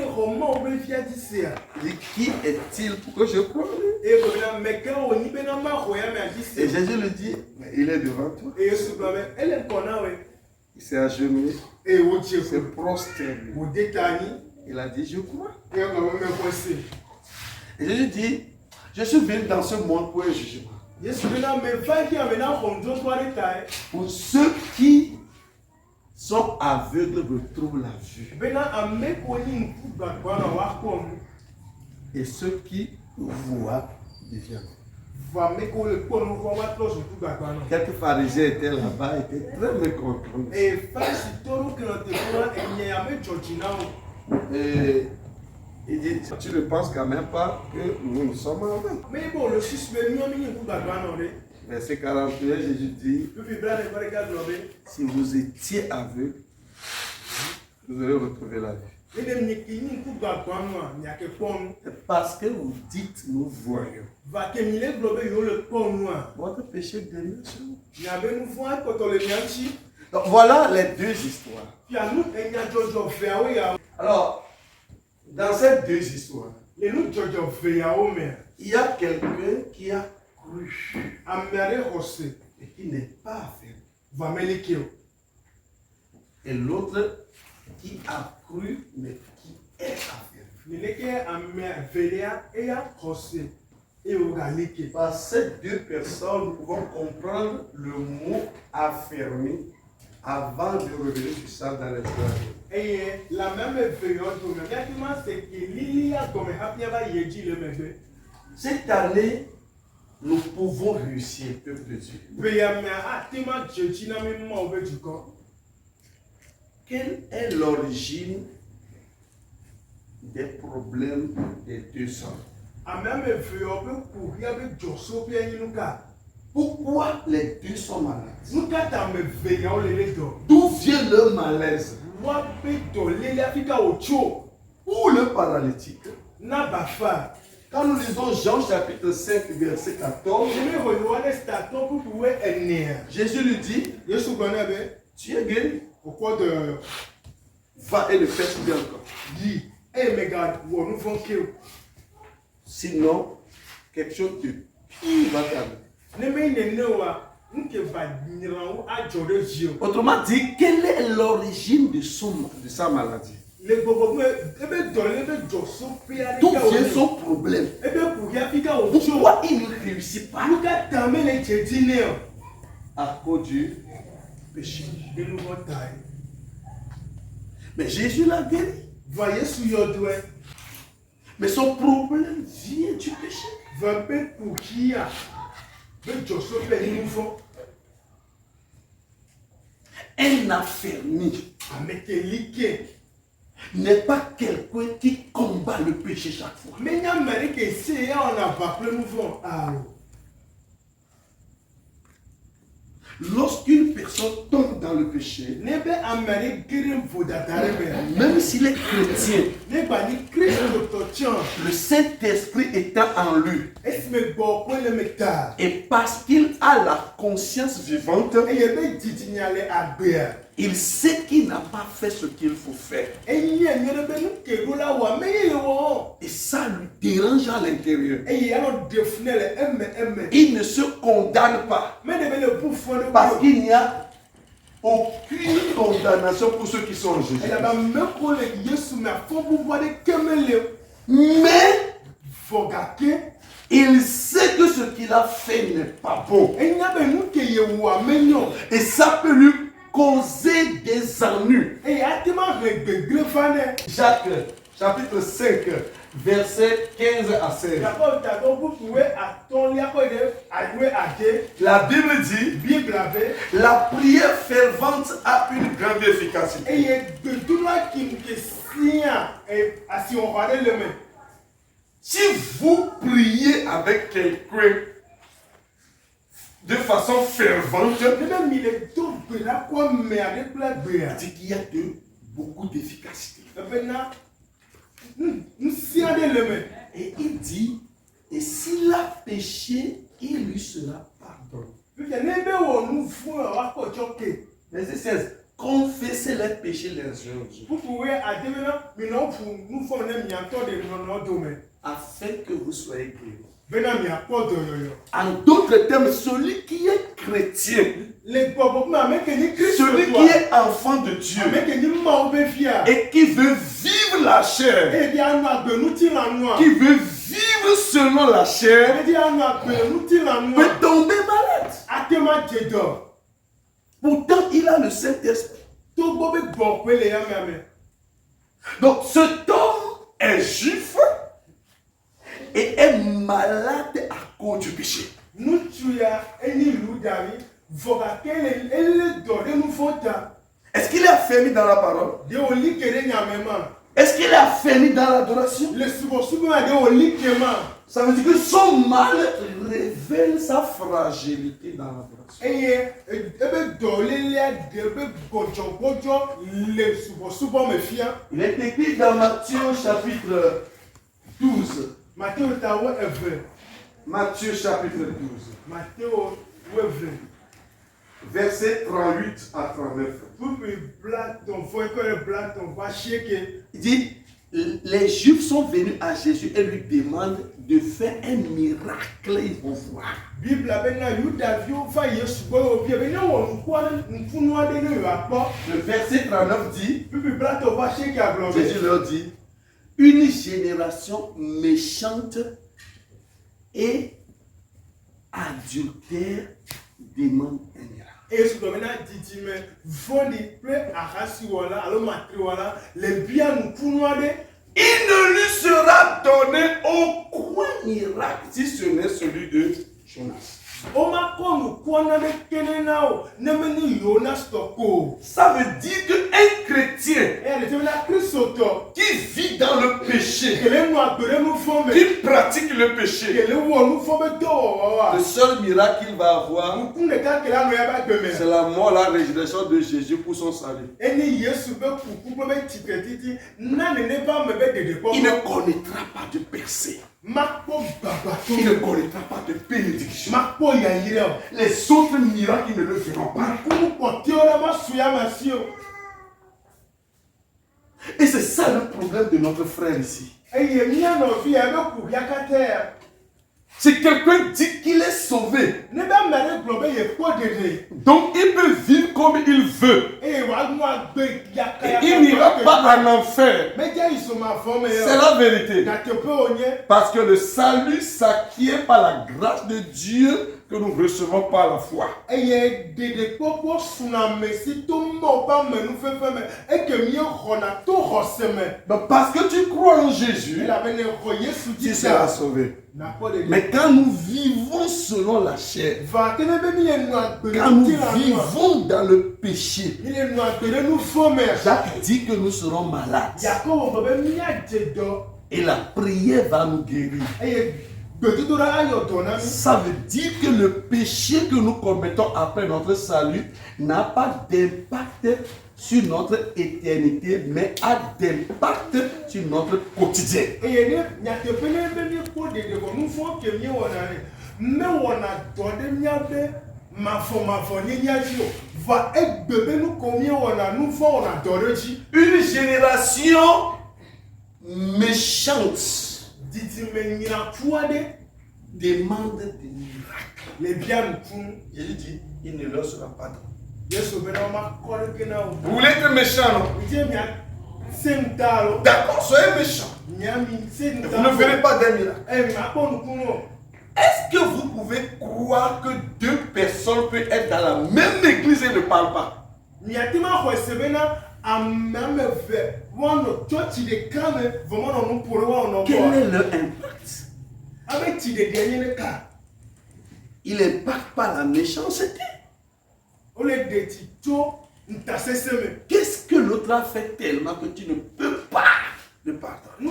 dit, qui est-il pour que je croie? Et Jésus lui dit, il est devant toi. Il s'est agenouillé, il s'est prosterné. Il a dit, je crois. Et Jésus dit, je suis venu dans ce monde pour un jugement. Pour ceux qui sont aveugles retrouvent la vue. Et ceux qui voient deviennent. Quelques pharisiens étaient là-bas, étaient très mécontents. Et il dit, tu ne penses quand même pas que nous sommes aveugles. Verset 41, Jésus dit, si vous étiez aveugle, vous allez retrouver la vie. Parce que vous dites, nous voyons. Votre péché demeure sur vous. Donc voilà les deux histoires. Alors, dans ces deux histoires, il y a quelqu'un qui a cru et qui n'est pas affairé. Et l'autre qui a cru mais qui est affairé. Par ces deux personnes, nous pouvons comprendre le mot affermi avant de revenir sur ça dans les cette année, nous pouvons réussir, peuple de Dieu. Quelle est l'origine des problèmes des deux hommes? Pourquoi les deux sont malades? D'où vient le malaise? Ou le paralytique? Quand nous lisons Jean chapitre 5 verset 14, Jésus lui dit, tu es guéri. Va et ne fais plus encore. Sinon, quelque chose de pire va t'arriver. Autrement dit, quelle est l'origine de sa maladie? D'où vient son problème? Pourquoi il ne réussit pas? À cause du péché. Mais Jésus l'a guéri. Mais son problème vient du péché. Un affermi n'est pas quelqu'un qui combat le péché chaque fois. Lorsqu'une personne tombe dans le péché, même s'il est chrétien, le Saint-Esprit étant en lui, et parce qu'il a la conscience vivante, il sait qu'il n'a pas fait ce qu'il faut faire. Et ça lui dérange à l'intérieur. Il ne se condamne pas. Parce qu'il n'y a aucune condamnation pour ceux qui sont en Jésus. Mais il sait que ce qu'il a fait n'est pas bon. Et ça peut lui causer des ennuis. eye atema gbegble fane. Jacques, chapitre 5, versets 15 à 16. Yàtọ̀ ìtàgọ́ búburú àtọ́nlẹ́kọ̀ọ́dẹ àìwé àdé. La Bible dit, Bible abẹ́. la prière fervente a une grande efficacité. Eye gbẹdúrà kìnkì síyàn àti ọ̀hádé lẹ́mẹ̀. Si vous priez avec quelqu'un de façon fervente, Nínú mi lè tó gbèlá kọ́ mẹ́ àdékúlá gbèyà. il dit qu'il y a beaucoup d'efficacité. Ẹbẹ̀ náà ń síyàdé lẹ́mẹ̀. Et il dit, et s'il a péché, il lui sera pardonné. Fífẹ̀ níbẹ̀ wọ̀ nù fún ẹ̀ wá kọjọ́ ké. Verset 16. Confessez les péchés les uns aux autres, Búburú àdébẹ́nà mìíràn fún nù fún ẹ̀ mìíràn de nọ̀nà dòmẹ̀. afin que vous soyez guéris. Bẹ́ẹ̀ni mi àpọ̀ dọ̀yọ̀yọ̀. En d'autres termes, celui qui est chrétien, Lè gbọ̀gbọ̀ fún àmẹ́kẹ̀ ní Kristo celui qui est enfant de Dieu àmẹ́kẹ̀ ní mọ̀ ọ́ bẹ́ fíà. et qui veut vivre la chair, Ebi anu agbẹ̀nu tí lànà à. qui veut vivre selon la chair, Ebi anu agbẹ̀nu tí lànà peut à. tomber malade. Atema jẹjọ. Pourtant, il a le Saint-Esprit. Tó gbọ́ bẹ́ gbọ̀ pé lè yá mẹ́mẹ́. Donc, cet homme est juif et est malade à cause du péché. Nutsu ya enyi ìlú darí. Vọ̀gà kẹ́lẹ̀ ẹlẹ́ dọ̀dẹ́ nu fọ́ta. Est-ce qu'il est affermi dans la parole? De oli kere nyamẹ́mà. Est-ce qu'il est affermi dans l'adoration? Le subọ̀subọ̀ ma de oli kema. Ça veut dire que son mal révèle sa fragilité dans l'adoration. Eye ebe dọ̀lélẹ́ de ebe gbọ̀jọ̀gbọ̀jọ̀ le subọ̀subọ̀ me fia. Il est écrit dans Matthieu chapitre 12. Matthieu ta wọ ẹ̀fẹ̀. Matthieu chapitre 12. Matthieu wọ ẹ̀fẹ̀. Versets 38 à 39. Pupi bla ton fo ekole bla ton va chieke. Il dit, les Juifs sont venus à Jésus et lui demandent de faire un miracle. Ils vont voir. Bible abe na Yudaviwo fa Yesu gbɔ obi ebe ne wɔ nfunu aɖe ne yòa kpɔ. Le verset 39 dit, Pupi bla ton va chieke agblɔ be. Jésus leur dit, une génération méchante et adultère demande un miracle. Yesu gblɔ be na didime vɔ̃ɖi kple ahasiwɔla alo matriwɔla le bia nukunu aɖe. Il ne lui sera donné aucun miracle si ce n'est celui de Jonas. Womakɔ nukua ɖe kene na o ne menye Yonas tɔ ko o. Ça veut dire qu'un chrétien Eya le te be na Kristotɔ qui vit dans le péché, kele nu agbe ɖe nu fɔ me. qui pratique le péché, Kele wɔ nu fɔ be dɔwɔwɔ wa. le seul miracle qu'il va avoir, Nukun ɖeka kele anɔ ya be agbe c'est me. la mort, la résurrection de Jésus pour son salut. Enye Yesu be kuku kple be tsiketiti na nene ba me be dede Il ne kpɔkpɔ. connaîtra pas de percée. Makpɔ gbagbãtɔ. Il ne connaîtra pas de bénédiction. Makpɔ yayira o. Les autres miracles, ils ne le verront pas. Kunu kpɔtɔewo ɖe ma su ya ma si o. Et c'est ça le problème de notre frère ici. Eye mía nɔvi ya be ku ya katã ya. Si quelqu'un dit qu'il est sauvé, Ne be ame ɖe gblɔ be yekpɔ ɖeɖe. donc il peut vivre comme il veut. Eye wòanɔ agbe Et yakayaka. il n'ira pas en enfer. Medze yi zɔmavɔ me C'est ya. la vérité. Gateƒe wònye. Parce que le salut s'acquiert par la grâce de Dieu que nous recevons par la foi. Eye ɖeɖekpɔkpɔ suna ame si to mɔ ƒe amenufefe me eke mía xɔna to xɔse me. Donc parce que tu crois en Jésus, Elabena xɔ Yesu tu dzi seras ta. sauvé. Nakpɔ ɖeɖe. Mais quand nous vivons selon la chair, Va kene be mi le nu agbe quand nous ɖe ŋuti la nua. vivons dans le péché, Mi le nu agbe ɖe nu fɔ me. Jacques dit que nous serons malades. Yakobo gblɔ be míadze dɔ Et la prière va nous guérir. eye gbedodoɖa ayɔ dɔ na mi. Ça veut dire que le péché que nous commettons après notre salut n'a pas d'impact sur notre éternité, mais a d'impact sur notre quotidien. Eye ne nyateƒe ne be míekpɔ ɖeɖe vɔ nu fɔ ke míewɔna ɖe mewɔna dɔ ɖe míabe mavɔmavɔ nye mía dzi o va egbe be nu ko míewɔna nu fɔ wɔna dɔ ɖe dzi. Une génération méchante Didime nyinaƒu aɖe demande des miracles. le bia nukunu. Jésus dit, il ne leur sera pas donné. Yesu be na womakɔ ɖeke na wo. Vous voulez être méchant, non? Ŋdie mia se ŋuta alo. D'accord, soyez méchant. Miami se Vous ŋuta. ne verrez pas des miracles. Makpɔ nukunu o. Est-ce que vous pouvez croire que deux personnes peuvent être dans la même église et ne parlent pas? Miatima Hosebena, Amameve, one of Church de Kame, Vomano pour one. Quel est leur impact? Avec des derniers cas. Il impacte par la méchanceté. On est des titos, Qu'est-ce que l'autre a fait tellement que tu ne peux pas le pardonner?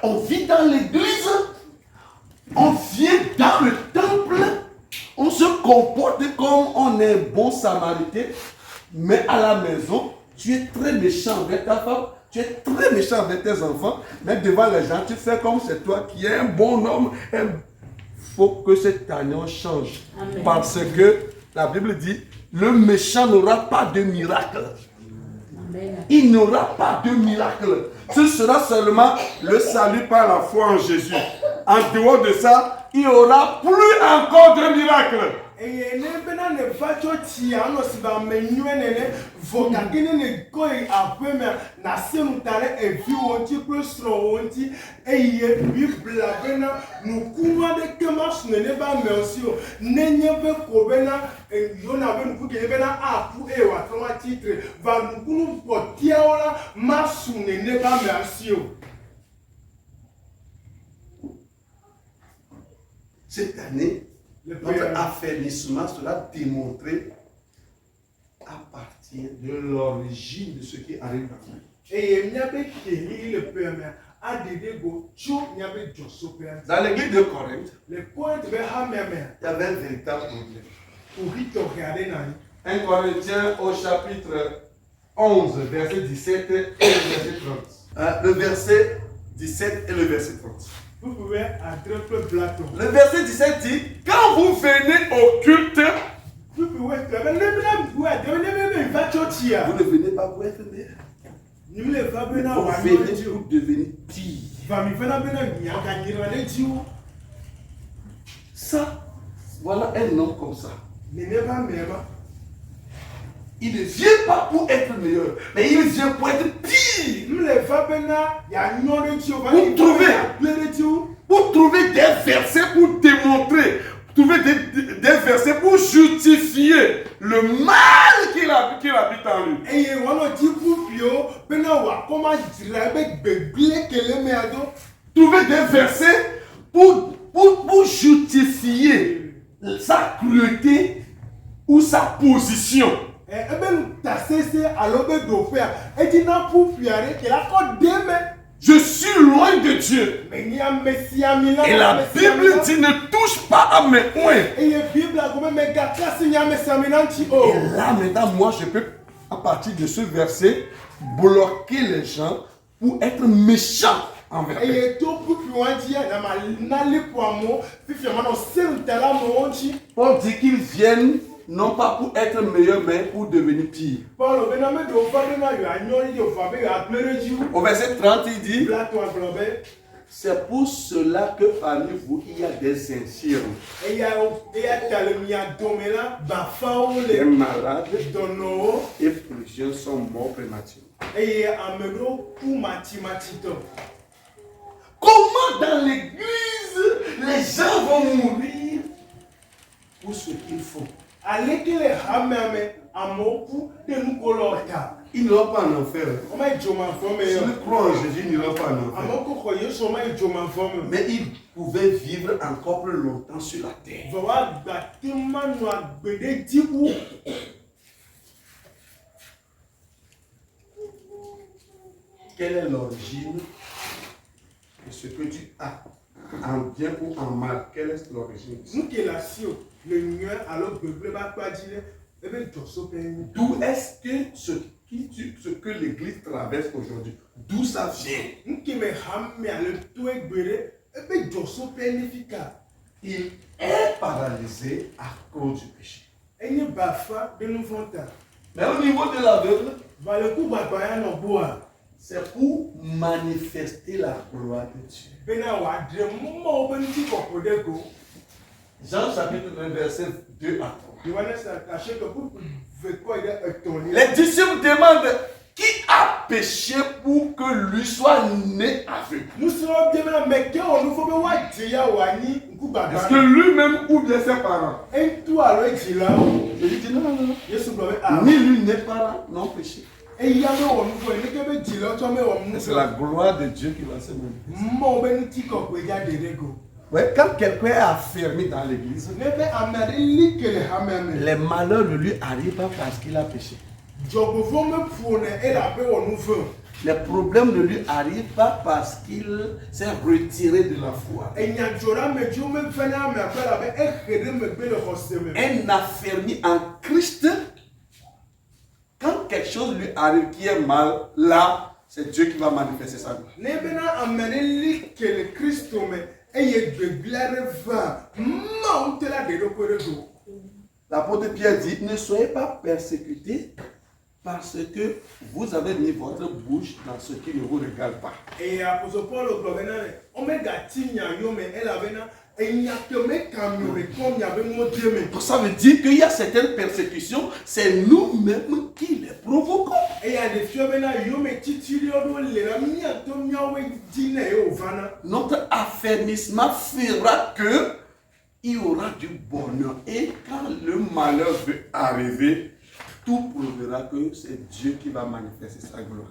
On vit dans l'église, on vient dans le temple, on se comporte comme on est un bon samaritain, mais à la maison, tu es très méchant avec ta femme, tu es très méchant avec tes enfants, mais devant les gens, tu fais comme c'est toi qui es un bon homme. Il faut que cette alliance change. Amen. Parce que la Bible dit, le méchant n'aura pas de miracle. Amen. Il n'aura pas de miracle. Ce sera seulement le salut par la foi en Jésus. En dehors de ça, il n'y aura plus encore de miracle. Et ne bena ne vacho tia no siba menywe nene voka gene ne koi apeme na senu tare e vi wonti prostro wonti eye bibla bena no kuma de kemas ne ba merci nenye be ko bena yona be no ke bena apu e wa toma titre va no kunu potia ola masu ne ba merci. Cette année, notre affermissement sera démontré à partir de l'origine de ce qui arrive dans nous. Dans l'église de Corinthe, il y avait un véritable problème. 1 Corinthiens au chapitre 11, verset 17 et le verset 30. Le verset 17 et le verset 30. Le verset 17 dit, quand vous venez au culte, vous ne venez pas pour être meilleur. Vous venez pour devenir pire. Ça, voilà un homme comme ça. Il ne vient pas pour être meilleur, mais il vient pour être pire. Pour trouver des versets pour démontrer, trouver des versets pour justifier le mal qu'il habite en lui. Trouver des versets pour justifier sa cruauté ou sa position. Je suis loin de Dieu. Et la Bible dit ne touche pas à mes poings. Et là maintenant moi je peux à partir de ce verset bloquer les gens pour être méchants envers eux. Paul dit qu'ils viennent non pas pour être meilleurs, mais pour devenir pire. Au verset 30, il dit, c'est pour cela que parmi vous, il y a des infirmes, des malades, et plusieurs sont morts prématurément. Comment dans l'église, les gens vont mourir pour ce qu'ils font? Ils n'iront pas en enfer. S'ils croient en Jésus, ils n'iront pas en enfer. Mais ils pouvaient vivre encore plus longtemps sur la terre. Quelle est l'origine de ce que tu as, en bien ou en mal? Quelle est l'origine? D'où est-ce que ce que l'église traverse aujourd'hui, d'où ça vient? Il est paralysé à cause du péché. Mais au niveau de l'aveugle, c'est pour manifester la gloire de Dieu. Jean chapitre 1, verset 2 à 3. Les disciples demandent qui a péché pour que lui soit né aveugle. Est-ce que lui-même ou bien ses parents? Jésus dit non, non, non. ah. Ni lui, ni parents n'ont péché. Et c'est la gloire de Dieu qui va se manifester. Ouais, quand quelqu'un est affermi dans l'église, les malheurs ne lui arrivent pas parce qu'il a péché. Les problèmes ne lui arrivent pas parce qu'il s'est retiré de la foi. Un affermi en Christ, quand quelque chose lui arrive qui est mal, là, c'est Dieu qui va manifester sa gloire. L'apôtre Pierre dit, ne soyez pas persécutés parce que vous avez mis votre bouche dans ce qui ne vous regarde pas. Et l'apôtre Paul, donc ça veut dire qu'il y a certaines persécutions, c'est nous-mêmes qui les provoquons. Notre affermissement fera que il y aura du bonheur. Et quand le malheur veut arriver, tout prouvera que c'est Dieu qui va manifester sa gloire.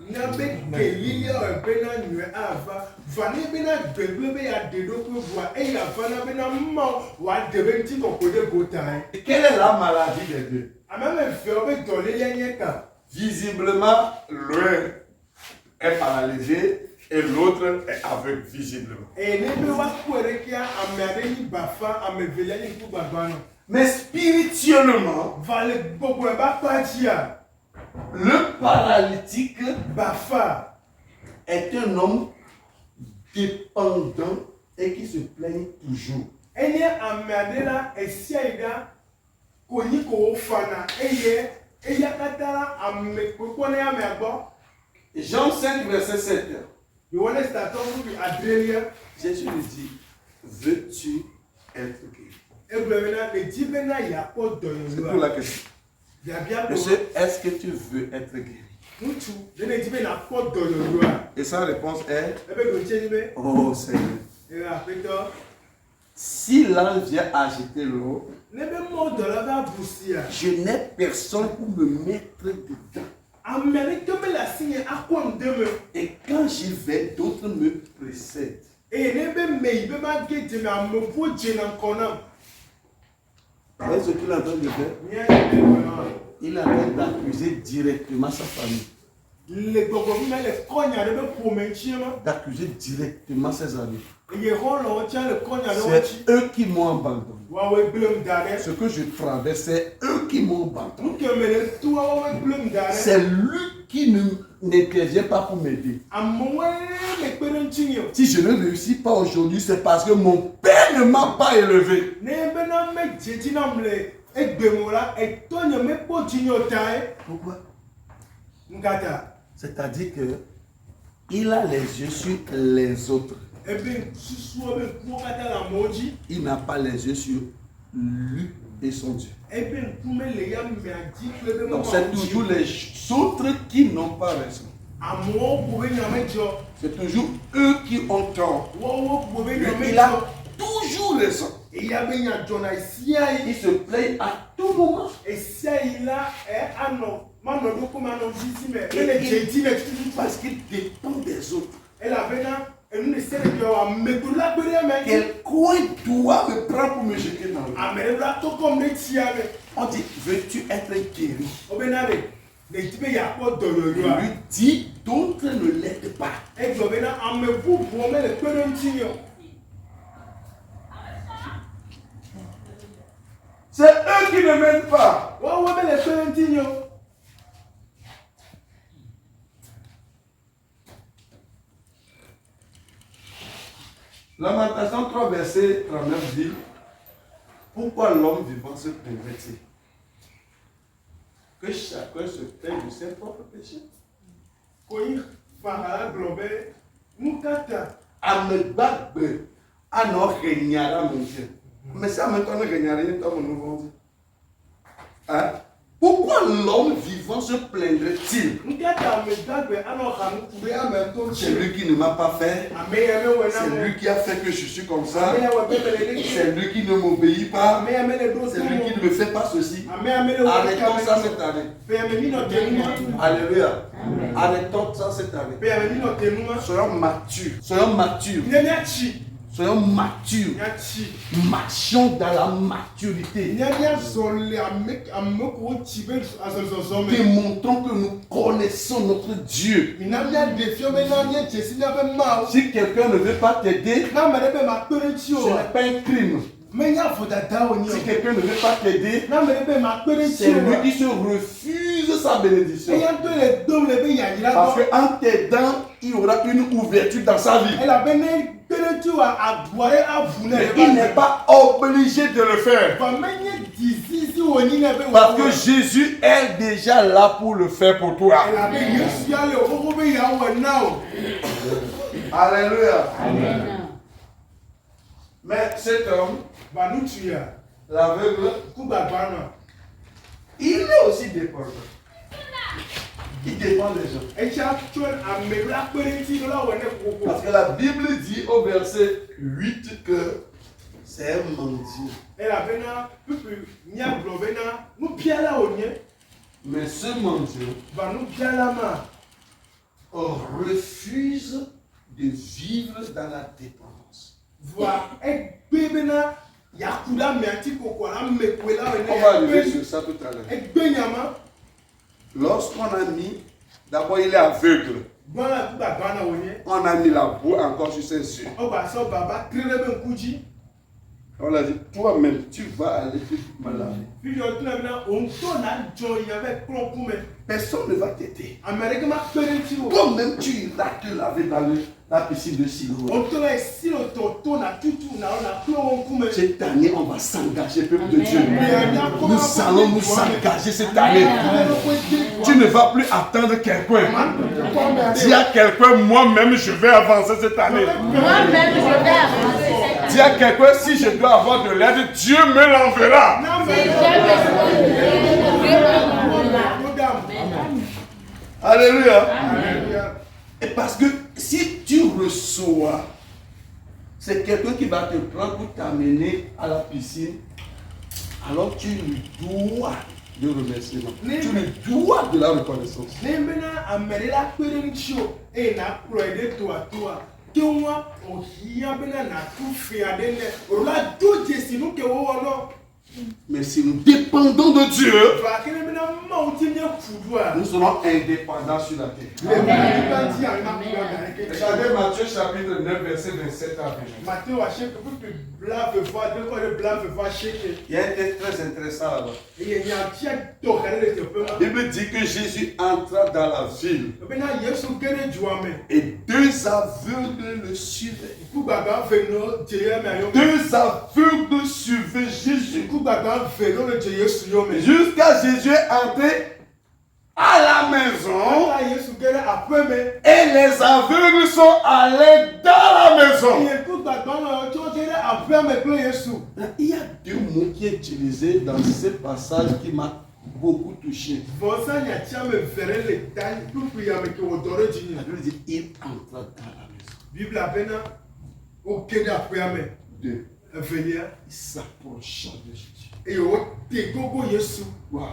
Et quelle est la maladie des deux? Visiblement, l'un est paralysé et l'autre est aveugle visiblement. Mais spirituellement, le paralytique est un homme dépendant et qui se plaigne toujours. Jean 5, verset 7. Jésus lui dit, veux-tu être guéri? C'est pour la question. Monsieur, est-ce que tu veux être guéri? Et sa réponse est, oh Seigneur, si l'ange vient agiter l'eau, je n'ai personne pour me mettre dedans. Et quand j'y vais, d'autres me précèdent. Vous voyez ce qu'il est en train de faire? Il est en train d'accuser directement sa famille. D'accuser directement ses amis. C'est eux qui m'ont abandonné. Ce que je traverse, c'est eux qui m'ont abandonné. C'est lui qui n'intervient pas pour m'aider. Si je ne réussis pas aujourd'hui, c'est parce que mon père ne m'a pas élevé. Pourquoi? C'est-à-dire que il a les yeux sur les autres. Il n'a pas les yeux sur lui et son Dieu. Donc c'est toujours les autres qui n'ont pas raison. C'est toujours eux qui ont tort. Il a toujours raison. Il se plaint à tout moment. Parce qu'il dépend des autres. Quel coin doit me prendre pour me jeter dans l'eau? On dit, veux-tu être guéri? Il lui dit, d'autres ne l'aident pas. C'est eux qui ne m'aident pas. Lamentation 3, verset 39 dit, pourquoi l'homme vivant se pervertit? Que chacun se paie de ses propres péchés. Pourquoi l'homme vivant souvent se plaindrait-il? C'est lui qui ne m'a pas fait. C'est lui qui a fait que je suis comme ça. C'est lui qui ne m'obéit pas. C'est lui qui ne me fait pas ceci. Arrêtons ça cette année. Alléluia. Arrêtons ça cette année. Soyons matures. Soyons matures. Soyons matures. Marchons dans la maturité. Démontrons que nous connaissons notre Dieu. Si quelqu'un ne veut pas t'aider, ce n'est pas un crime. Si quelqu'un ne veut pas t'aider, c'est lui qui se refuse sa bénédiction. Parce qu'en t'aidant, il y aura une ouverture dans sa vie. Mais il n'est pas obligé de le faire. Parce que Jésus est déjà là pour le faire pour toi. Alléluia. Amen. Mais cet homme, l'aveugle, il est aussi dépendant. Il dépend des gens. Parce que la Bible dit au verset 8 que c'est un mendiant. Mais ce mendiant refuse de vivre dans la dépendance. On va arriver sur ça tout à l'heure. Lorsqu'on a mis, d'abord il est aveugle. On a mis la boue encore sur ses yeux. On l'a dit, toi-même, tu vas aller te malaver. Personne ne va t'aider. Toi-même, tu iras te laver dans la piscine de Siloé. Cette année, on va s'engager, peuple de Dieu. Nous allons nous engager cette année. Tu ne vas plus attendre quelqu'un. Dis à quelqu'un, moi-même, je vais avancer cette année. Moi-même, je vais avancer cette année. Dis à quelqu'un, si je dois avoir de l'aide, Dieu me l'enverra. Alléluia. Et parce que si tu reçois, c'est quelqu'un qui va te prendre pour t'amener à la piscine, alors tu lui dois de remerciement. Tu lui dois de la reconnaissance. Mais si nous dépendons de Dieu, nous serons indépendants sur la terre. Regardez Matthieu chapitre 9, verset 27 à 20. Il y a un texte très intéressant là-bas. La Bible dit que Jésus entra dans la ville et deux aveugles le suivaient. Deux aveugles suivaient Jésus. Jusqu'à Jésus entrer à la maison et les aveugles sont allés dans la maison. Il y a deux mots qui sont utilisés dans ce passage qui m'a beaucoup touché. La Bible dit il entra dans la maison. Deux. Il s'approcha de Jésus. Wow.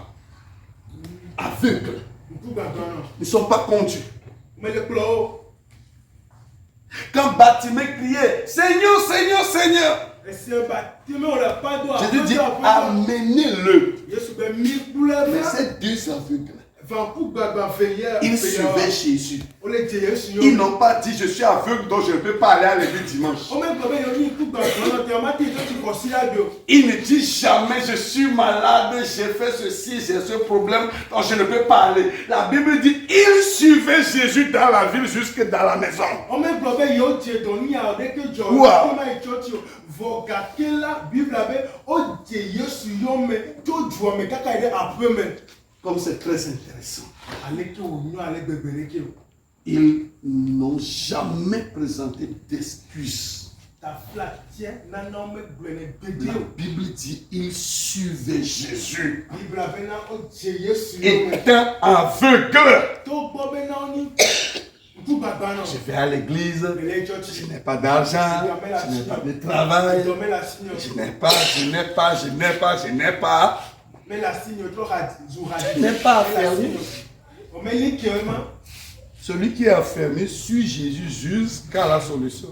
Aveugles. Ils ne sont pas conduits. Quand Bartimée criait, Seigneur, Seigneur, Seigneur, Jésus dit, amenez-le. Mais ces deux aveugles, ils suivaient Jésus. Ils n'ont pas dit, je suis aveugle, donc je ne peux pas aller à l'église dimanche. Ils ne disent jamais, je suis malade, j'ai fait ceci, j'ai ce problème, donc je ne peux pas aller. La Bible dit, ils suivaient Jésus dans la ville jusque dans la maison. Comme c'est très intéressant. Ils n'ont jamais présenté d'excuses. ta flaque, tiens, non, mais blé, La Bible dit il suivait Jésus. Bible a bena o Jésus sur Étant aveugle. to bo bena ni tout baba non. Je vais à l'église. Les Je church. n'ai pas d'argent. Je n'ai pas de travail. Domé la signe. Je n'ai pas. Mais la signe trop radis. Tu n'es pas affermi. On met les kéma. Celui qui est affermi suit Jésus jusqu'à la solution.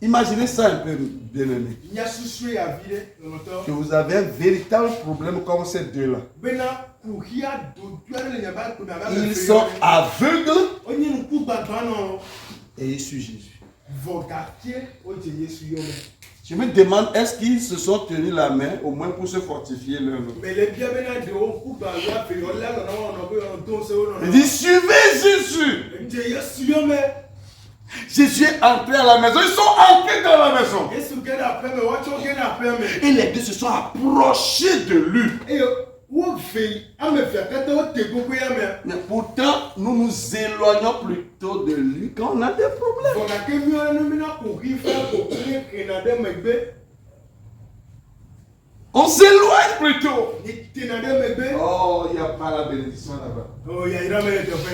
Imaginez ça un peu, bien-aimé. Que vous avez un véritable problème comme ces deux-là. Ils sont aveugles et ils suivent Jésus. Je me demande, est-ce qu'ils se sont tenus la main au moins pour se fortifier l'un l'autre? Il dit, suivez Jésus. Jésus est entré à la maison. Ils sont entrés dans la maison. Et les deux se sont approchés de lui. Mais pourtant, nous nous éloignons plutôt de lui quand on a des problèmes. On s'éloigne plutôt. Oh, il n'y a pas la bénédiction là-bas.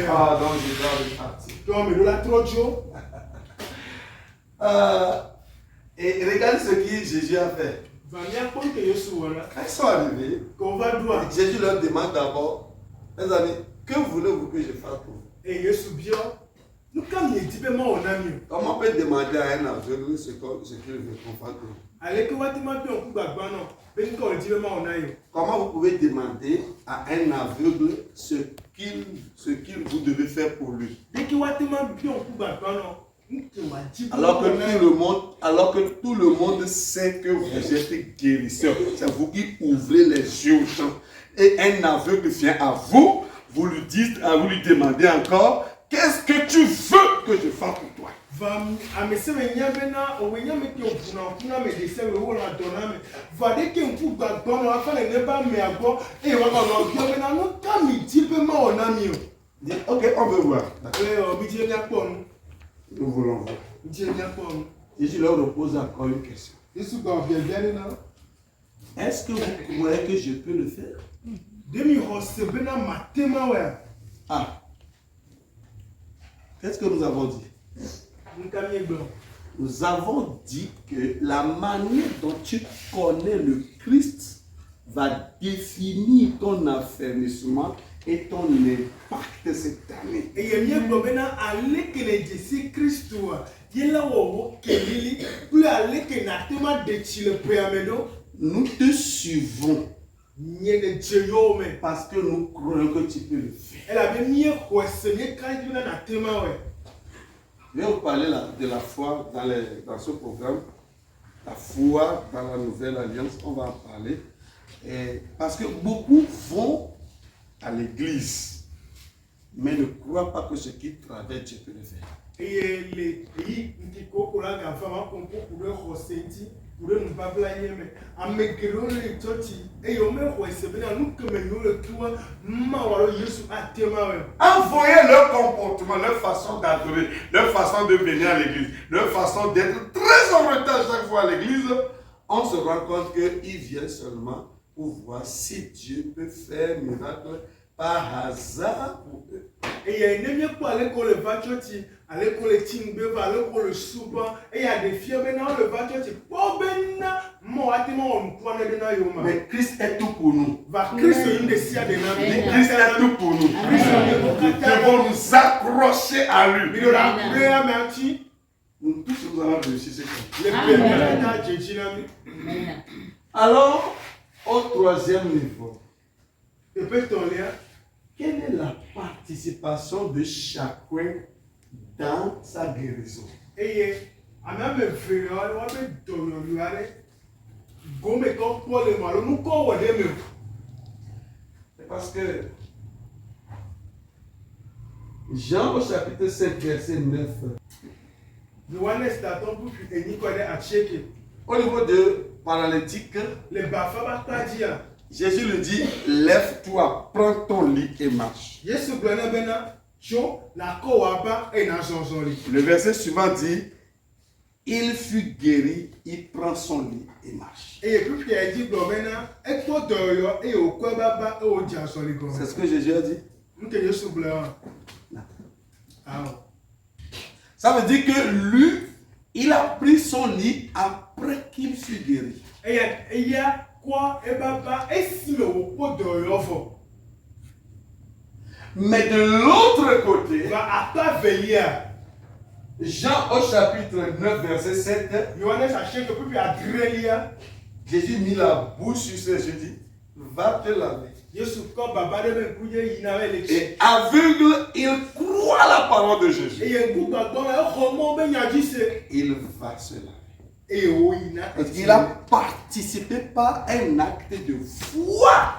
Ah, donc je dois repartir. Et regardez ce que Jésus a fait. Quand ils sont arrivés, Jésus leur demande d'abord, mes amis, que voulez-vous que je fasse pour vous? Comment on peut demander à un aveugle ce qu'il veut qu'on fasse pour vous? Comment vous pouvez demander à un aveugle ce qu'il vous devez faire pour lui? Alors que tout le monde sait que vous êtes guérisseur. C'est vous qui ouvrez les yeux aux gens. Et un aveugle vient à vous, vous lui demandez encore, qu'est-ce que tu veux que je fasse pour toi? Ok, on veut voir. Nous voulons voir. Jésus leur repose encore une question. Est-ce que vous croyez que je peux le faire? Ah. Qu'est-ce que nous avons dit? Nous avons dit que la manière dont tu connais le Christ va définir ton affermissement et ton impact cette année. Nous te suivons parce que nous croyons que tu peux le faire. Je vais vous parler de la foi dans ce programme. La foi dans la nouvelle alliance, on va en parler. Parce que beaucoup vont à l'église, mais ne croient pas que ce qui traverse, tu peux le faire. Envoyez leur comportement, leur façon d'adorer, leur façon de venir à l'église, leur façon d'être très en retard chaque fois à l'église. On se rend compte qu'ils viennent seulement pour voir si Dieu peut faire un miracle par hasard pour eux. Et il y a une émission pour aller pour le vachoti, aller pour le timbeva, aller pour le souban, et il y a des filles maintenant le vachoti. Oh benna, moi on prend le na yoma. Mais Christ est tout pour nous. Va Christ est une des siens de l'âme. Christ est tout pour nous. Nous devons nous accrocher à lui. Nous tous nous allons réussir ce qu'on. Alors, au troisième niveau. Quelle est la participation de chacun dans sa guérison? Parce que Jean au chapitre 7, verset 9. Au niveau de paralytique, Jésus lui dit, lève-toi, prends ton lit et marche. tso la kɔ waba eye na zɔzɔ li. Le verset suivant dit, il fut guéri, il prend son lit et marche. Eye pipia dzi gblɔ bena ekpɔ dɔyɔyɔ eye wòkɔe baba eye wòdze azɔli gɔme. C'est ce que Jésus a dit. Nuke Yesu gblɔ wa. Non. Awɔ. Ça veut dire que lui, il a pris son lit après qu'il fut guéri. Eya kɔ ebaba esime wòkpɔ dɔyɔyɔ vɔ. Mais de l'autre côté, Va akpa velia. Jean au chapitre 9, verset 7, Yohanes acheke pipia adrelia. Jésus mit la bouche sur ses yeux et dit, va te laver. Yesu kɔ baba ɖe be ŋkudze yina be le tsi. Et aveugle, il croit la parole de Jésus. Eye ŋkugbãgbɔ la exɔ mɔ be nyadzi se. Il va se laver. Eye woyina. Il a participé par un acte de foi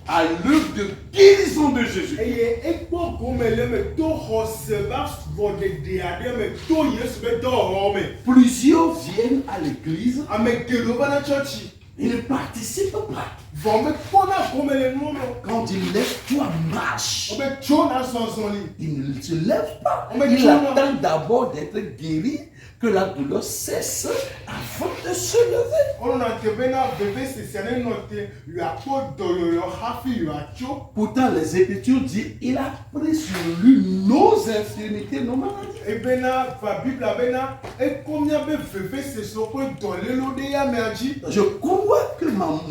à l'œuvre de guérison de Jésus. Eye ekpɔ gome le me to xɔse va vɔ ɖeɖe aɖe me to Yesu be dɔwɔwɔ me. Plusieurs viennent à l'église, Ame geɖewo va na tsɔtsi. ils ne participent pas. Vɔ me kpɔna gome le nuwo me. Quand il lève, toi marche. Wobe tso na zɔzɔ li. Il ne se lève pas. Mais Il tu vois, attend d'abord d'être guéri, que la douleur cesse avant de se lever. Wonɔna teƒe na veve sesia ne nɔ te yeakpɔ dɔyɔyɔ hafi yeatso. Pourtant, les Écritures disent il a pris sur lui nos infirmités, nos maladies. Ebena va Biblia bena ekɔ miabe veve sesɔ ƒe dɔlélo ɖe yamea dzi. Je crois que mon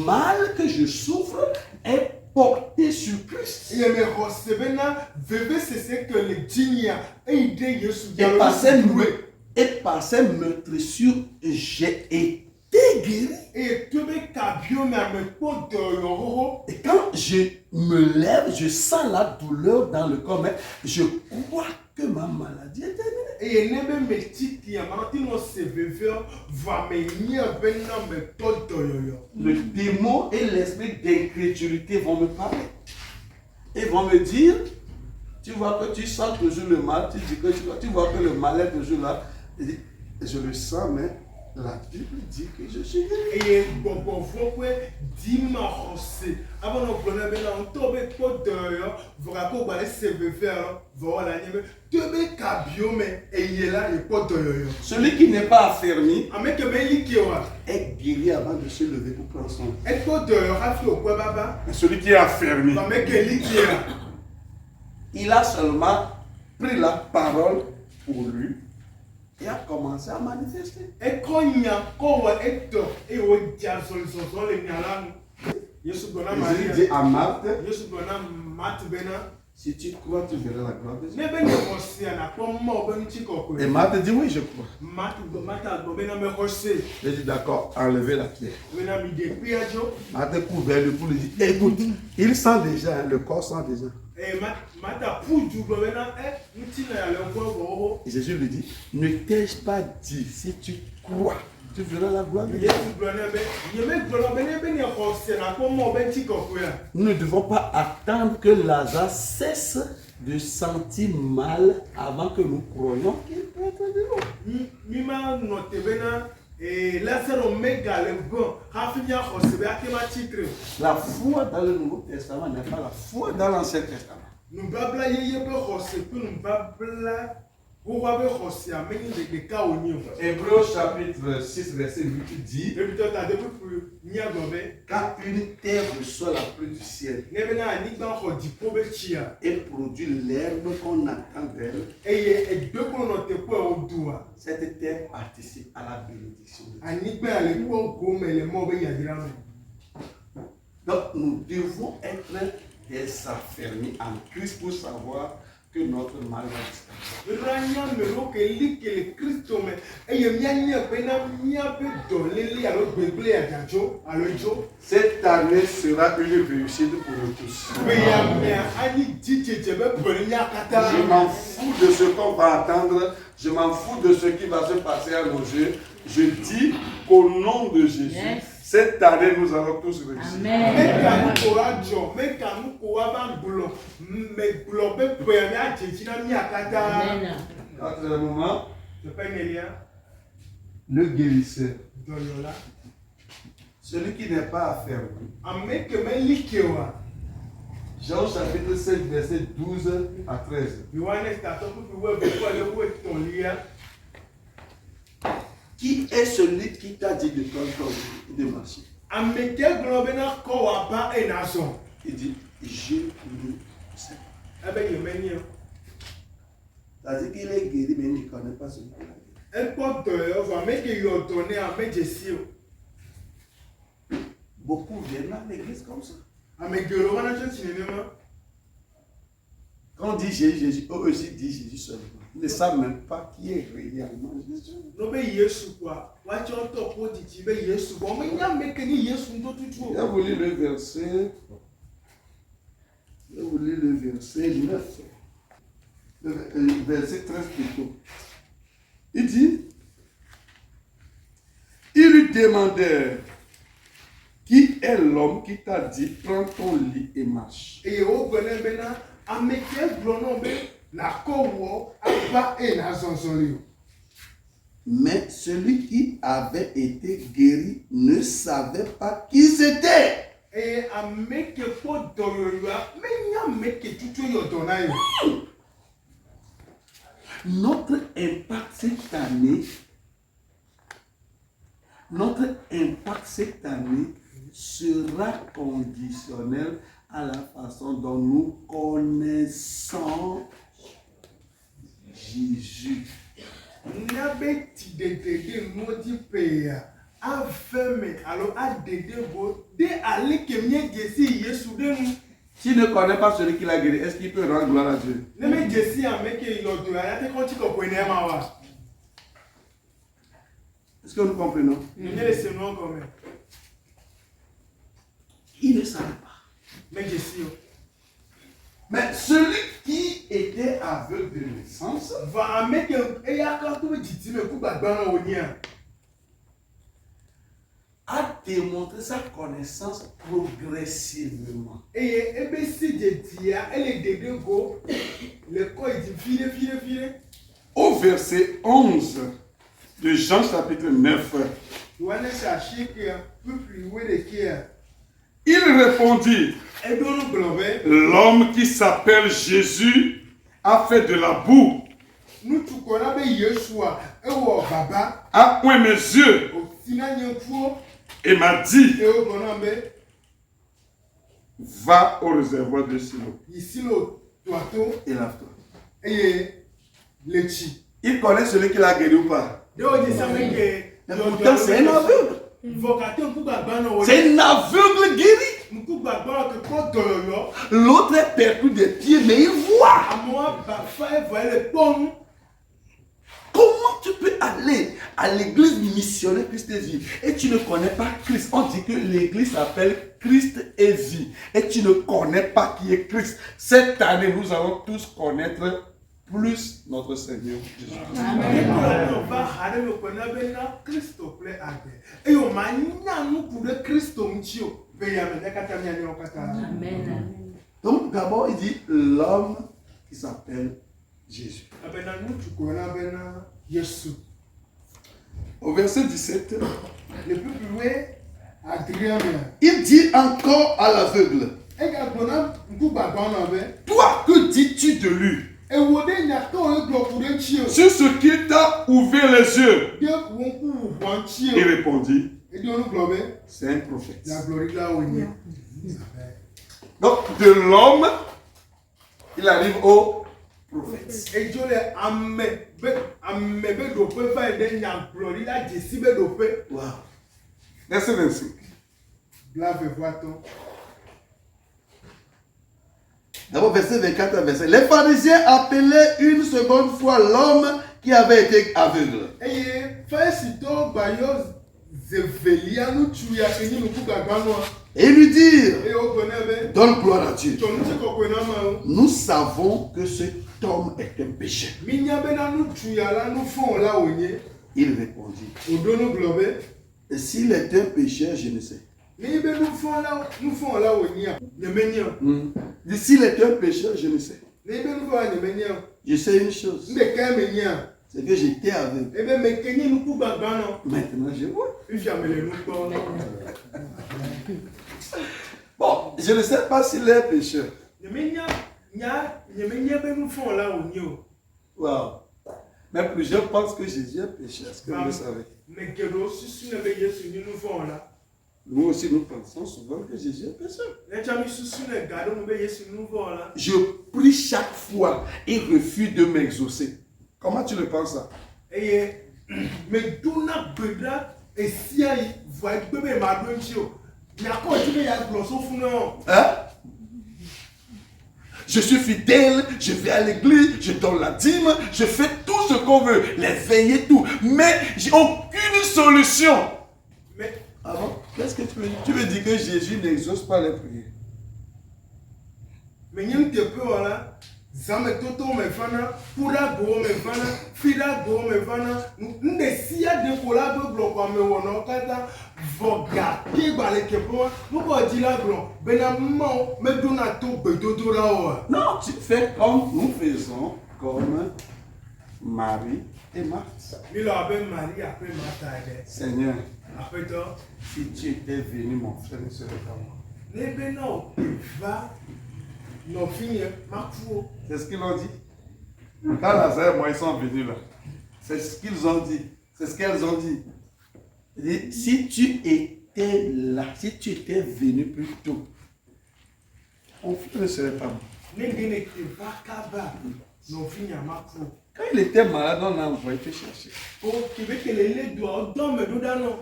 mal que je souffre est porté sur Christ. Eye me xɔ se bena veve sese ke le dzinyia eyi ɖe Yesu Et par ces meurtrissures, j'ai été guéri. Eye to be kabio me ame kpɔ dɔyɔxoxo. Et quand je me lève, je sens la douleur dans le corps, mais je crois que ma maladie est terminée. Eye ne be me titia manɔti nɔ se vevea va me nye bena me tɔ dɔyɔyɔ. Le démon et l'esprit d'incrédulité vont me parler. Ils vont me dire, tu vois que tu sens toujours le mal, tu dis que tu vois que le mal est toujours là. Je le sens, mais la Bible dit que je suis guéri. Eye gbɔgbɔvɔ ƒe dima xɔse avɔ nɔ gblɔ na bena ŋutɔ be kpɔ dɔyɔyɔ vɔ gake wogba ɖe se vevea vɔ la nye be to be kabio me eye la yekpɔ dɔyɔyɔ. Celui qui n'est pas affermi Ame ke me li ke wa est guéri avant de se lever pour prendre son lit. ekpɔ dɔyɔyɔ hafi wòkpɔe baba. Mais celui qui est affermi, Ame ke li ke la. il a seulement pris la parole pour lui et a commencé à manifester. Ekɔ nya kɔ wɔ etɔ eye wòdze azɔlizɔzɔ le nya la nu. Yesu gblɔ na Jésus Maria. dit à Marthe, Yesu gblɔ na Marthe bena si tu crois, tu verras la gloire de Dieu. ne be nye xɔ sia nakpɔ Mawu be ŋuti Et kɔkɔe. Marthe dit oui, je crois. Marthe gblɔ bena mexɔ se J'ai dit d'accord, enlevez la pierre. bena mi ɖe kpia dzo. Marthe couvert le pouls, lui dit écoute, il sent déjà, hein, le corps sent déjà. Eye Martha ƒu du gblɔ bena ŋuti na ya le ŋkɔ wɔwɔ. Et Jésus lui dit, ne t'ai-je pas dit, si tu crois, tu verras la gloire de Dieu. Yesu gblɔ nɛ be nyemegblɔ na be ne be nye xɔ se nakpɔ Mawu be ŋuti kɔkɔea. Nous ne devons pas attendre que Lazare cesse de sentir mal avant que nous croyions qu'il peut être guéri. Mi ma nɔ te bena Lazaro megale gbɔ hafi miaxɔ se be ake ma tsitre. La foi dans le Nouveau Testament n'est pas la foi dans l'Ancien Testament. Nubabla yeye be xɔ se kple nubabla wowa be xɔ se amenyi ɖeka wònye o. Hébreux chapitre 6, verset 8 dit, Ebitɔ ta de ƒuƒu miagblɔ be quand une terre reçoit la pluie du ciel ne bena anyigba xɔ dziƒo be tsia et produit l'herbe qu'on attend d'elle, eye egbe kple nɔ teƒe wodua cette terre participe à la bénédiction de Dieu. anyigba ya le kpɔ gome le mɔ be yayra me. Donc nous devons être des affermis en Christ pour savoir que notre mal va disparaître. Ranya melo ke li ke le Kristo me eye mianya bena miabe dɔléle alo gbegble adzadzo alo dzo. Cette année sera une réussite pour nous tous. Be ya mea anyi dzidzedze be ƒe nya katã. Je m'en fous de ce qu'on va attendre, je m'en fous de ce qui va se passer à nos yeux. Je dis qu'au nom de Jésus, Yes. cette année nous allons tous réussir. Amen. Meka nu ko adzɔ meka nu ko wava gblɔ megblɔ be ƒe ya miadzedzi na mia katã. Amen. Autre moment, Teƒe nelia le guérisseur, dɔyɔla celui qui n'est pas affermi, ame ke me li ke oa Jean chapitre 5, verset 12 à 13. Yohane tatɔ kuku wo ebe kɔ le wo etɔ̃lia. Qui est celui qui t'a dit de prendre ton lit et de marcher? Ame ke gblɔ bena kɔ wòaba ena zɔ. Il dit, je le sais. Ebe yemenye. C'est-à-dire qu'il est guéri, mais il ne connaît pas celui qui l'a guéri. Ekpɔ dɔ yɔ vɔ ame ke yɔ dɔ ne ame dzesi o. Beaucoup viennent à l'église comme ça. Ame geɖewo va na tsɔtsi nenema. Quand on dit Jésus, Jésus, eux aussi disent Jésus seulement. Ils ne savent même pas qui est réellement Jésus. No be Yesu kwa, watsɔ tɔ kpo dzidzi be Yesu kwa, menya ame ke ni Yesu ŋutɔ tutu Je o. vais vous lire le verset. Je vais vous lire le verset 9. Le verset 13 plutôt. Il dit, ils lui demandèrent, qui est l'homme qui t'a dit, prends ton lit et marche? Eye wo gblɔ nɛ bena ame ke gblɔ nɔ be nakɔ wɔ ava ena zɔzɔli o. Mais celui qui avait été guéri ne savait pas qui c'était. Eye ame ke kpɔ dɔyɔyɔa menya ame ke tutu yɔ dɔ na ye o. Notre impact cette année sera conditionnel à la façon dont nous connaissons Jésus. Na be ti dedede nudi peya afeme alo adede go de ale ke mie dzesi Yesu de nu. S'il ne connaît pas celui qui l'a guéri, est-ce qu'il peut rendre gloire à Dieu? Ne me dzesi ame ke yɔ dɔ ya te kɔ tsi kɔkɔe ne ma wa. Est-ce que nous comprenons? Ne le senu gɔmɛ. Il ne savait pas. Me dzesi o. Mais celui qui était aveugle de naissance Va ame ke eya ka to be dzidzi me ku gbagba na wo nia. a démontré sa connaissance progressivement. Eye ebe si dzedia ele dede go le kɔ yi dzi fire. Au verset 11 de Jean chapitre 9, Yohane sashi ke pupili we de ke. il répondit, Edo nu gblɔ be. l'homme qui s'appelle Jésus a fait de la boue, Ŋutsu kɔ na be Yesua ewɔ baba a oint mes yeux osi na nye ŋkuwo et m'a dit, eye wogblɔ na be va au réservoir de Silo yi Silo toato et lave-toi. eye le tsi. Il connaît celui qui l'a guéri ou pas? De wo dzi same ke Mais pourtant, c'est un aveugle. vɔ kate ŋku gbagba na wo C'est un aveugle guéri. ŋku gbagba na ke kɔ dɔyɔyɔ L'autre est perdu des pieds, mais il voit. amewo ba fa evɔ ele kpɔ nu. Comment tu peux aller à l'église missionnaire Christ et vie et tu ne connais pas Christ? On dit que l'église s'appelle Christ et vie et tu ne connais pas qui est Christ. Cette année, nous allons tous connaître plus notre Seigneur Jésus. Ekɔlɔ va ha ɖe me ƒe na be na Kristo kple ade eye o ma nya nuku ɖe Kristo ŋuti o be yame ɖe katã mianyawo katã. Amen. Donc d'abord, il dit l'homme qui s'appelle Jésus. Abena ŋutsu kɔ na be na Yesu. Au verset 17, Le pupilue adria mea. il dit encore à l'aveugle, Egagblɔ na ŋku gbagba na be. toi, que dis-tu de lui? Ewo ɖe nyatɔwo egblɔ ku ɖe ŋuti o. Sur ce qu'il t'a ouvert les yeux. De wo ŋku wu ʋua ŋuti Il o. répondit, Eɖo nu gblɔ be. c'est un prophète. Nyagblɔɖila wonye. Donc, de l'homme, il arrive au prophète. Edzo le ame be ɖoƒe va yi ɖe nyagblɔɖila dzesi be ɖoƒe. Wow. Verset 25. Blavevoatɔ. D'abord, verset 24 à 25. Les pharisiens appelaient une seconde fois l'homme qui avait été aveugle. Eye Farisitɔwo gba yɔ zevelia ŋutsu ya ke nye nuku gbagba nua. Et ils lui dirent, Eye wogblɔ nɛ be. donne gloire à Dieu. Tsɔ ŋuti kɔkɔe na amewo. Nous savons que cet homme est un pécheur. Minya bena ŋutsu ya la nu fɔm la wònye. Il répondit, Wòɖo nu gblɔ be. et s'il est un pécheur, je ne sais. Ne be nu fɔm la wònyea nyemenye o. Il dit, s'il est un pécheur, je ne sais. Ne be nu fɔm la nyemenye o. Je sais une chose, Ndeka menyea. c'est que j'étais aveugle. Ebe me ke nye nuku gbagba nɔ. Maintenant, je vois. Fifia me le nu kpɔ. Bon, je ne sais pas s'il est pécheur. Wow. Mais plusieurs pensent que Jésus est pécheur. Est-ce que vous le savez? Nous aussi, nous pensons souvent que Jésus est pécheur. Je prie chaque fois et refuse de m'exaucer. Comment tu le penses ça? Hein? Je suis fidèle, je vais à l'église, je donne la dîme, je fais tout ce qu'on veut, les veiller, tout. Mais j'ai aucune solution. Mais avant, qu'est-ce que tu veux dire? Tu veux dire que Jésus n'exauce pas les prières? mais il y a peu là. Zame toto me vana, pura go me vana, fida go me vana, ndesia de kola be bloko me wono kata voga ki bale ke po, mo ko di la glo, bena mo me dona to bedodo la o. Non, tu fais comme nous faisons, comme Marie et Marthe. Il a ben Marie après Martha. Seigneur, après toi, si tu étais venu, mon frère ne serait pas mort. Ne beno va non finir ma fou. C'est ce qu'ils ont dit. Quand Lazare et moi ils sont venus là, c'est ce qu'ils ont dit. C'est ce qu'elles ont dit. Dit, si tu étais là, si tu étais venu plus tôt, mon frère ne serait pas mort. Quand il était malade, on a envoyé te chercher.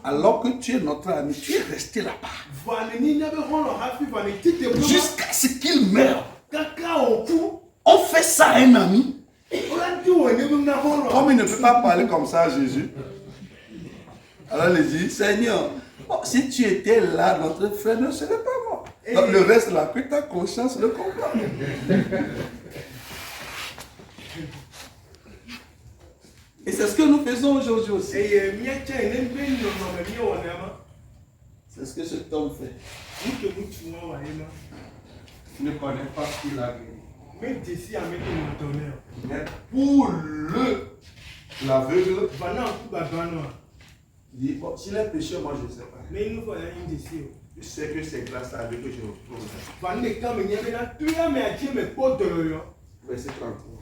Alors que tu es notre ami, tu es resté là-bas. Jusqu'à ce qu'il meure. On fait ça à un ami. Comme il ne peut pas parler comme ça à Jésus. Alors il dit, Seigneur, si tu étais là, notre frère ne serait pas mort. Donc le reste là, que ta conscience le comprend. Et c'est ce que nous faisons aujourd'hui aussi. C'est ce que cet homme fait. Je ne connais pas ce qu'il a gagné. Mais pour l'aveugle, il dit, bon, s'il est pécheur, moi je ne sais pas. Je sais que c'est grâce à lui que je retrouve. Verset 33.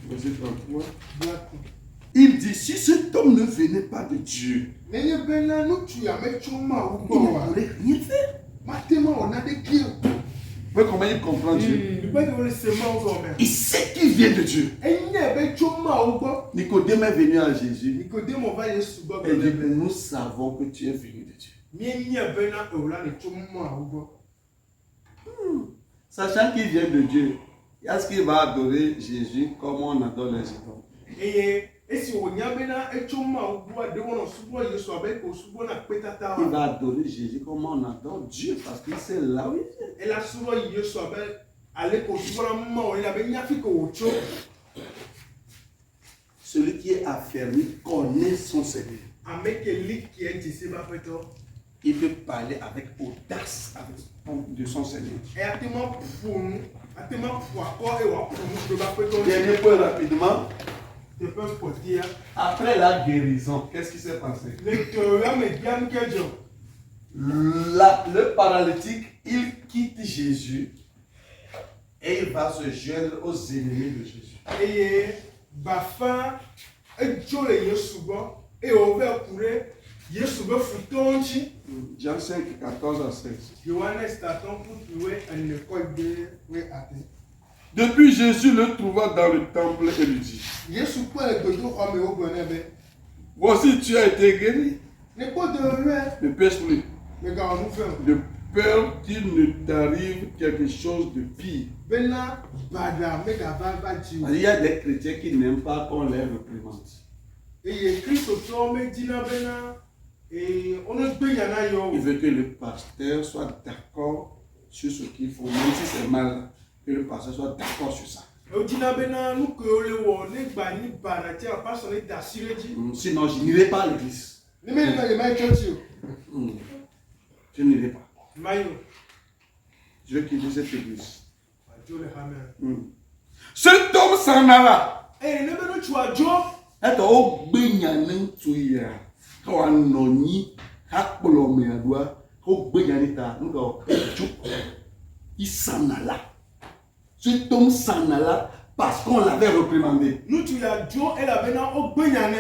Verset 33. Il dit, si cet homme ne venait pas de Dieu, il n'aurait rien fait. Mais comment il comprend Dieu? Il sait qu'il vient de Dieu. Nicodème est venu à Jésus. Et dit, nous savons que tu es venu de Dieu. Sachant qu'il vient de Dieu, est-ce qu'il va adorer Jésus comme on adore les idoles? Il va adorer Jésus comme on adore Dieu parce qu'il sait là où il est. Celui qui est affermi connaît son Seigneur. Il peut parler avec audace de son Seigneur. Dernier point rapidement. Après la guérison, qu'est-ce qui s'est passé? Le paralytique, il quitte Jésus et il va se joindre aux ennemis de Jésus. Jean 5, 14 à 16. Depuis, Jésus le trouva dans le temple et lui dit, voici, tu as été guéri. Ne pêche plus. De peur qu'il ne t'arrive quelque chose de pire. Il y a des chrétiens qui n'aiment pas qu'on les reprimande. Il veut que le pasteur soit d'accord sur ce qu'il faut, même si c'est mal, que le pasteur soit d'accord sur ça. Sinon, je n'irai pas à l'église. Je n'irai pas. Je vais quitter cette église. Cet homme s'en alla. il s'en alla. Cet homme s'en alla parce qu'on l'avait reprimandé. Nous tu l'as dit, elle avait dans au Benyane.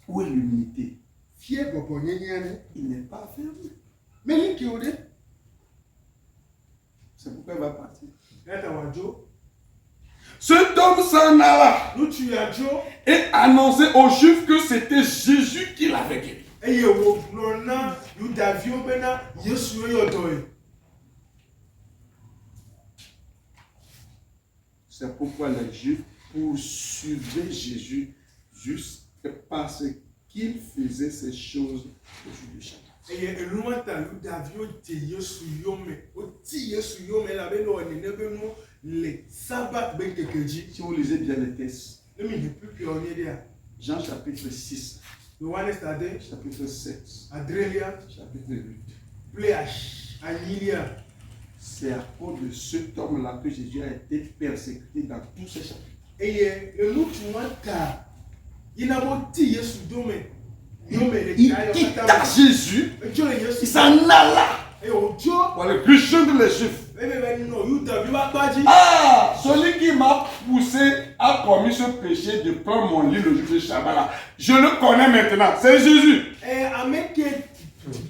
Où est l'humilité? Fier pour Il n'est pas fermé. mais qui est C'est pourquoi il va partir. là t'as dit. Cet homme s'en alla Nous tu l'as dit. et annonçait aux Juifs que c'était Jésus qui l'avait guéri. Et on a eu d'avion bena Yesu yodoy. C'est pourquoi les Juifs poursuivaient Jésus juste parce qu'il faisait ces choses au jour du Shabbat. Et loin t'as eu d'avion te Yesu yome. Oti Yesu yome la beno on ne beno les sabbats ben kekeji. Si vous lisez bien les textes, Le mi ne plus pionnier là. Jean chapitre 6, Yohanes Tade, chapitre 7, Adrelia, chapitre 8, Pleach, Anilia. c'est à cause de cet homme-là que Jésus a été persécuté dans tous ces chapitres. Et le loup tu vois ta. Il n'a pas dit Yesu dome. Il quitta Jésus, il s'en alla Et au Dieu. pour aller rejoindre les Juifs. Ah, celui qui m'a poussé a commis ce péché de prendre mon lit le jour du Shabbat là. Je le connais maintenant, c'est Jésus. Et avec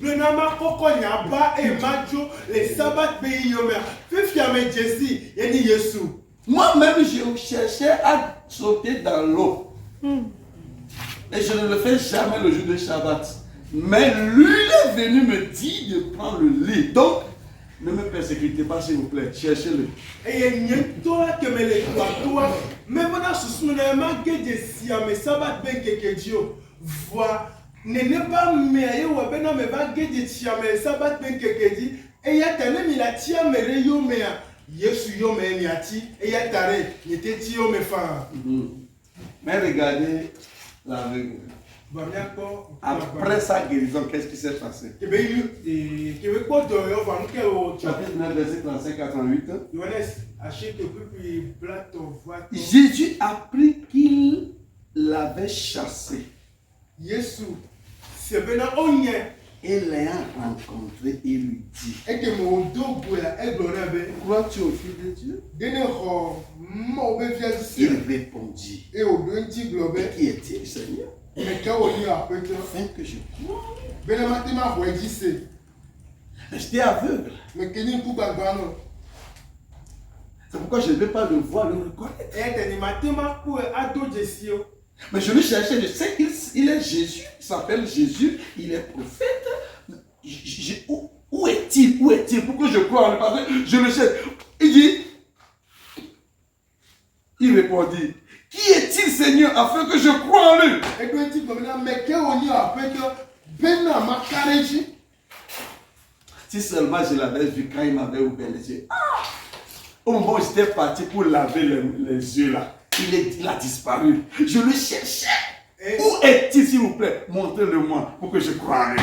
Benama Koko Nyaba et Macho, les sabbats pays Yomer. Fifi avec Jessie, Yeni Yesu. Moi-même, je cherchais à sauter dans l'eau. Et je ne le fais jamais le jour de Shabbat. Mais lui est venu me dire de prendre le lit. Donc, ne me persécutez pas, s'il vous plaît. Cherchez-le. Et il y a toi que me les toi. Mais voilà, ce sont les manques de Sia, mais sabbat ben kekedio. Vois, n'est pas meilleur ou ben non, mais va guetter Sia, mais sabbat ben kekedi. Et il y a tellement mis la tia, mais réyo, mais Yesu yo, mais niati. Et il y a taré, il était tio, mais fin. Mais regardez l'aveugle. Après sa guérison, qu'est-ce qui s'est passé? Chapitre 9, verset 35-88. Jésus a appris qu'il l'avait chassé. Et l'ayant rencontré, il lui dit: crois-tu au Fils de Dieu? Il répondit: qui est-il, Seigneur? Afin que je croie. J'étais aveugle. C'est pourquoi je ne vais pas le voir, le reconnaître. Mais je le cherchais, je sais qu'il est Jésus, il s'appelle Jésus, il est prophète. Où est-il? Où est-il? Pourquoi je crois en lui? Parce que je le cherche. Il répondit: qui est-il, Seigneur, afin que je croie en lui? Si seulement je l'avais vu quand il m'avait ouvert les yeux. Au moment où j'étais parti pour laver les yeux là, il a disparu. Je le cherchais. Où est-il, s'il vous plaît? Montrez-le-moi pour que je croie en lui.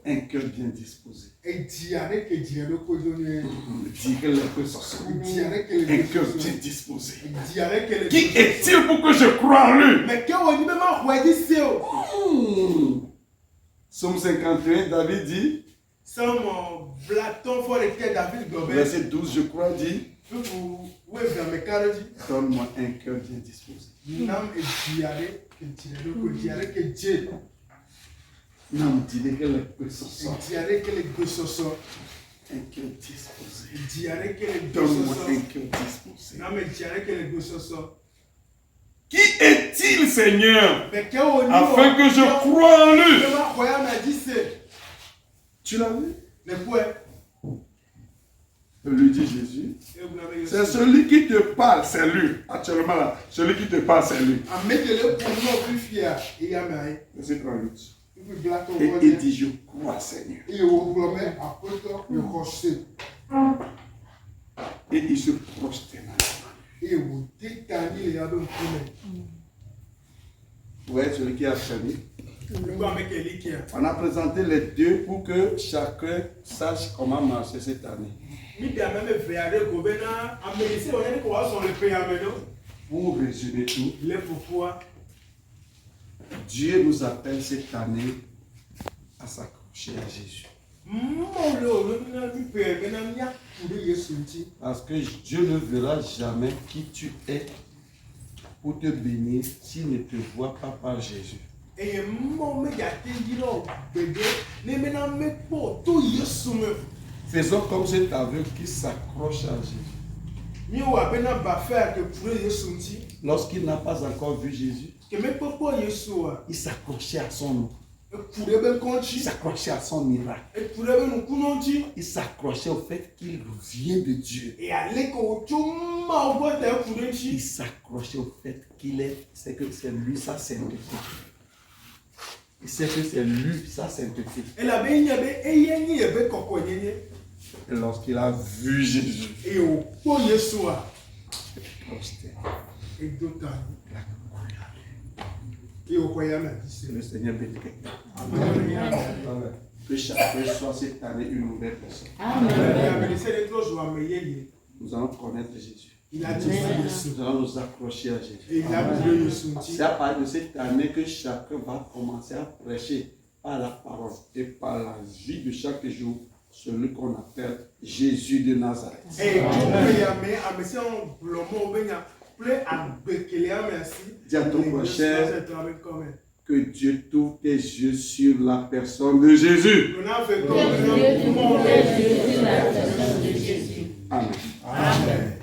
Un cœur bien disposé. Dire que les cœurs sont sortis. Un cœur bien disposé. Qui est-il pour que je croie en lui? Somme 51, David dit, verset 12, je crois, dit: donne-moi un cœur bien disposé. Non, dis que les cœurs sont sortis. Un cœur disposé. Donne-moi un cœur disposé. Qui est-il, Seigneur, afin que je croie en lui? Tu l'as vu? Lui dit Jésus. C'est celui qui te parle, c'est lui. Actuellement là, celui qui te parle, c'est lui. Verset 38. Et il dit: je crois, Seigneur. Et il se prosterne. Vous voyez celui qui a frémi. On a présenté les deux pour que chacun sache comment marcher cette année. Pour résumer tout, Dieu nous appelle cette année à s'accrocher à Jésus. Parce que Dieu ne verra jamais qui tu es pour te bénir s'il ne te voit pas par Jésus. Faisons comme cet aveugle qui s'accroche à Jésus. Lorsqu'il n'a pas encore vu Jésus, il s'accrochait à son nom. Il s'accrochait à son miracle. Il s'accrochait au fait qu'il vient de Dieu. Il s'accrochait au fait qu'il est, c'est que c'est lui sa sainteté. Il sait que c'est lui sa sainteté. Et lorsqu'il a vu Jésus, il prosté. Le Seigneur bénit quelqu'un. Que chacun soit cette année une nouvelle personne. Nous allons connaître Jésus. Nous allons nous accrocher à Jésus. C'est à partir de cette année que chacun va commencer à prêcher par la parole et par la vie de chaque jour celui qu'on appelle Jésus de Nazareth. Dis à ton prochain que Dieu t'ouvre tes yeux sur la personne de Jésus. Amen. Amen.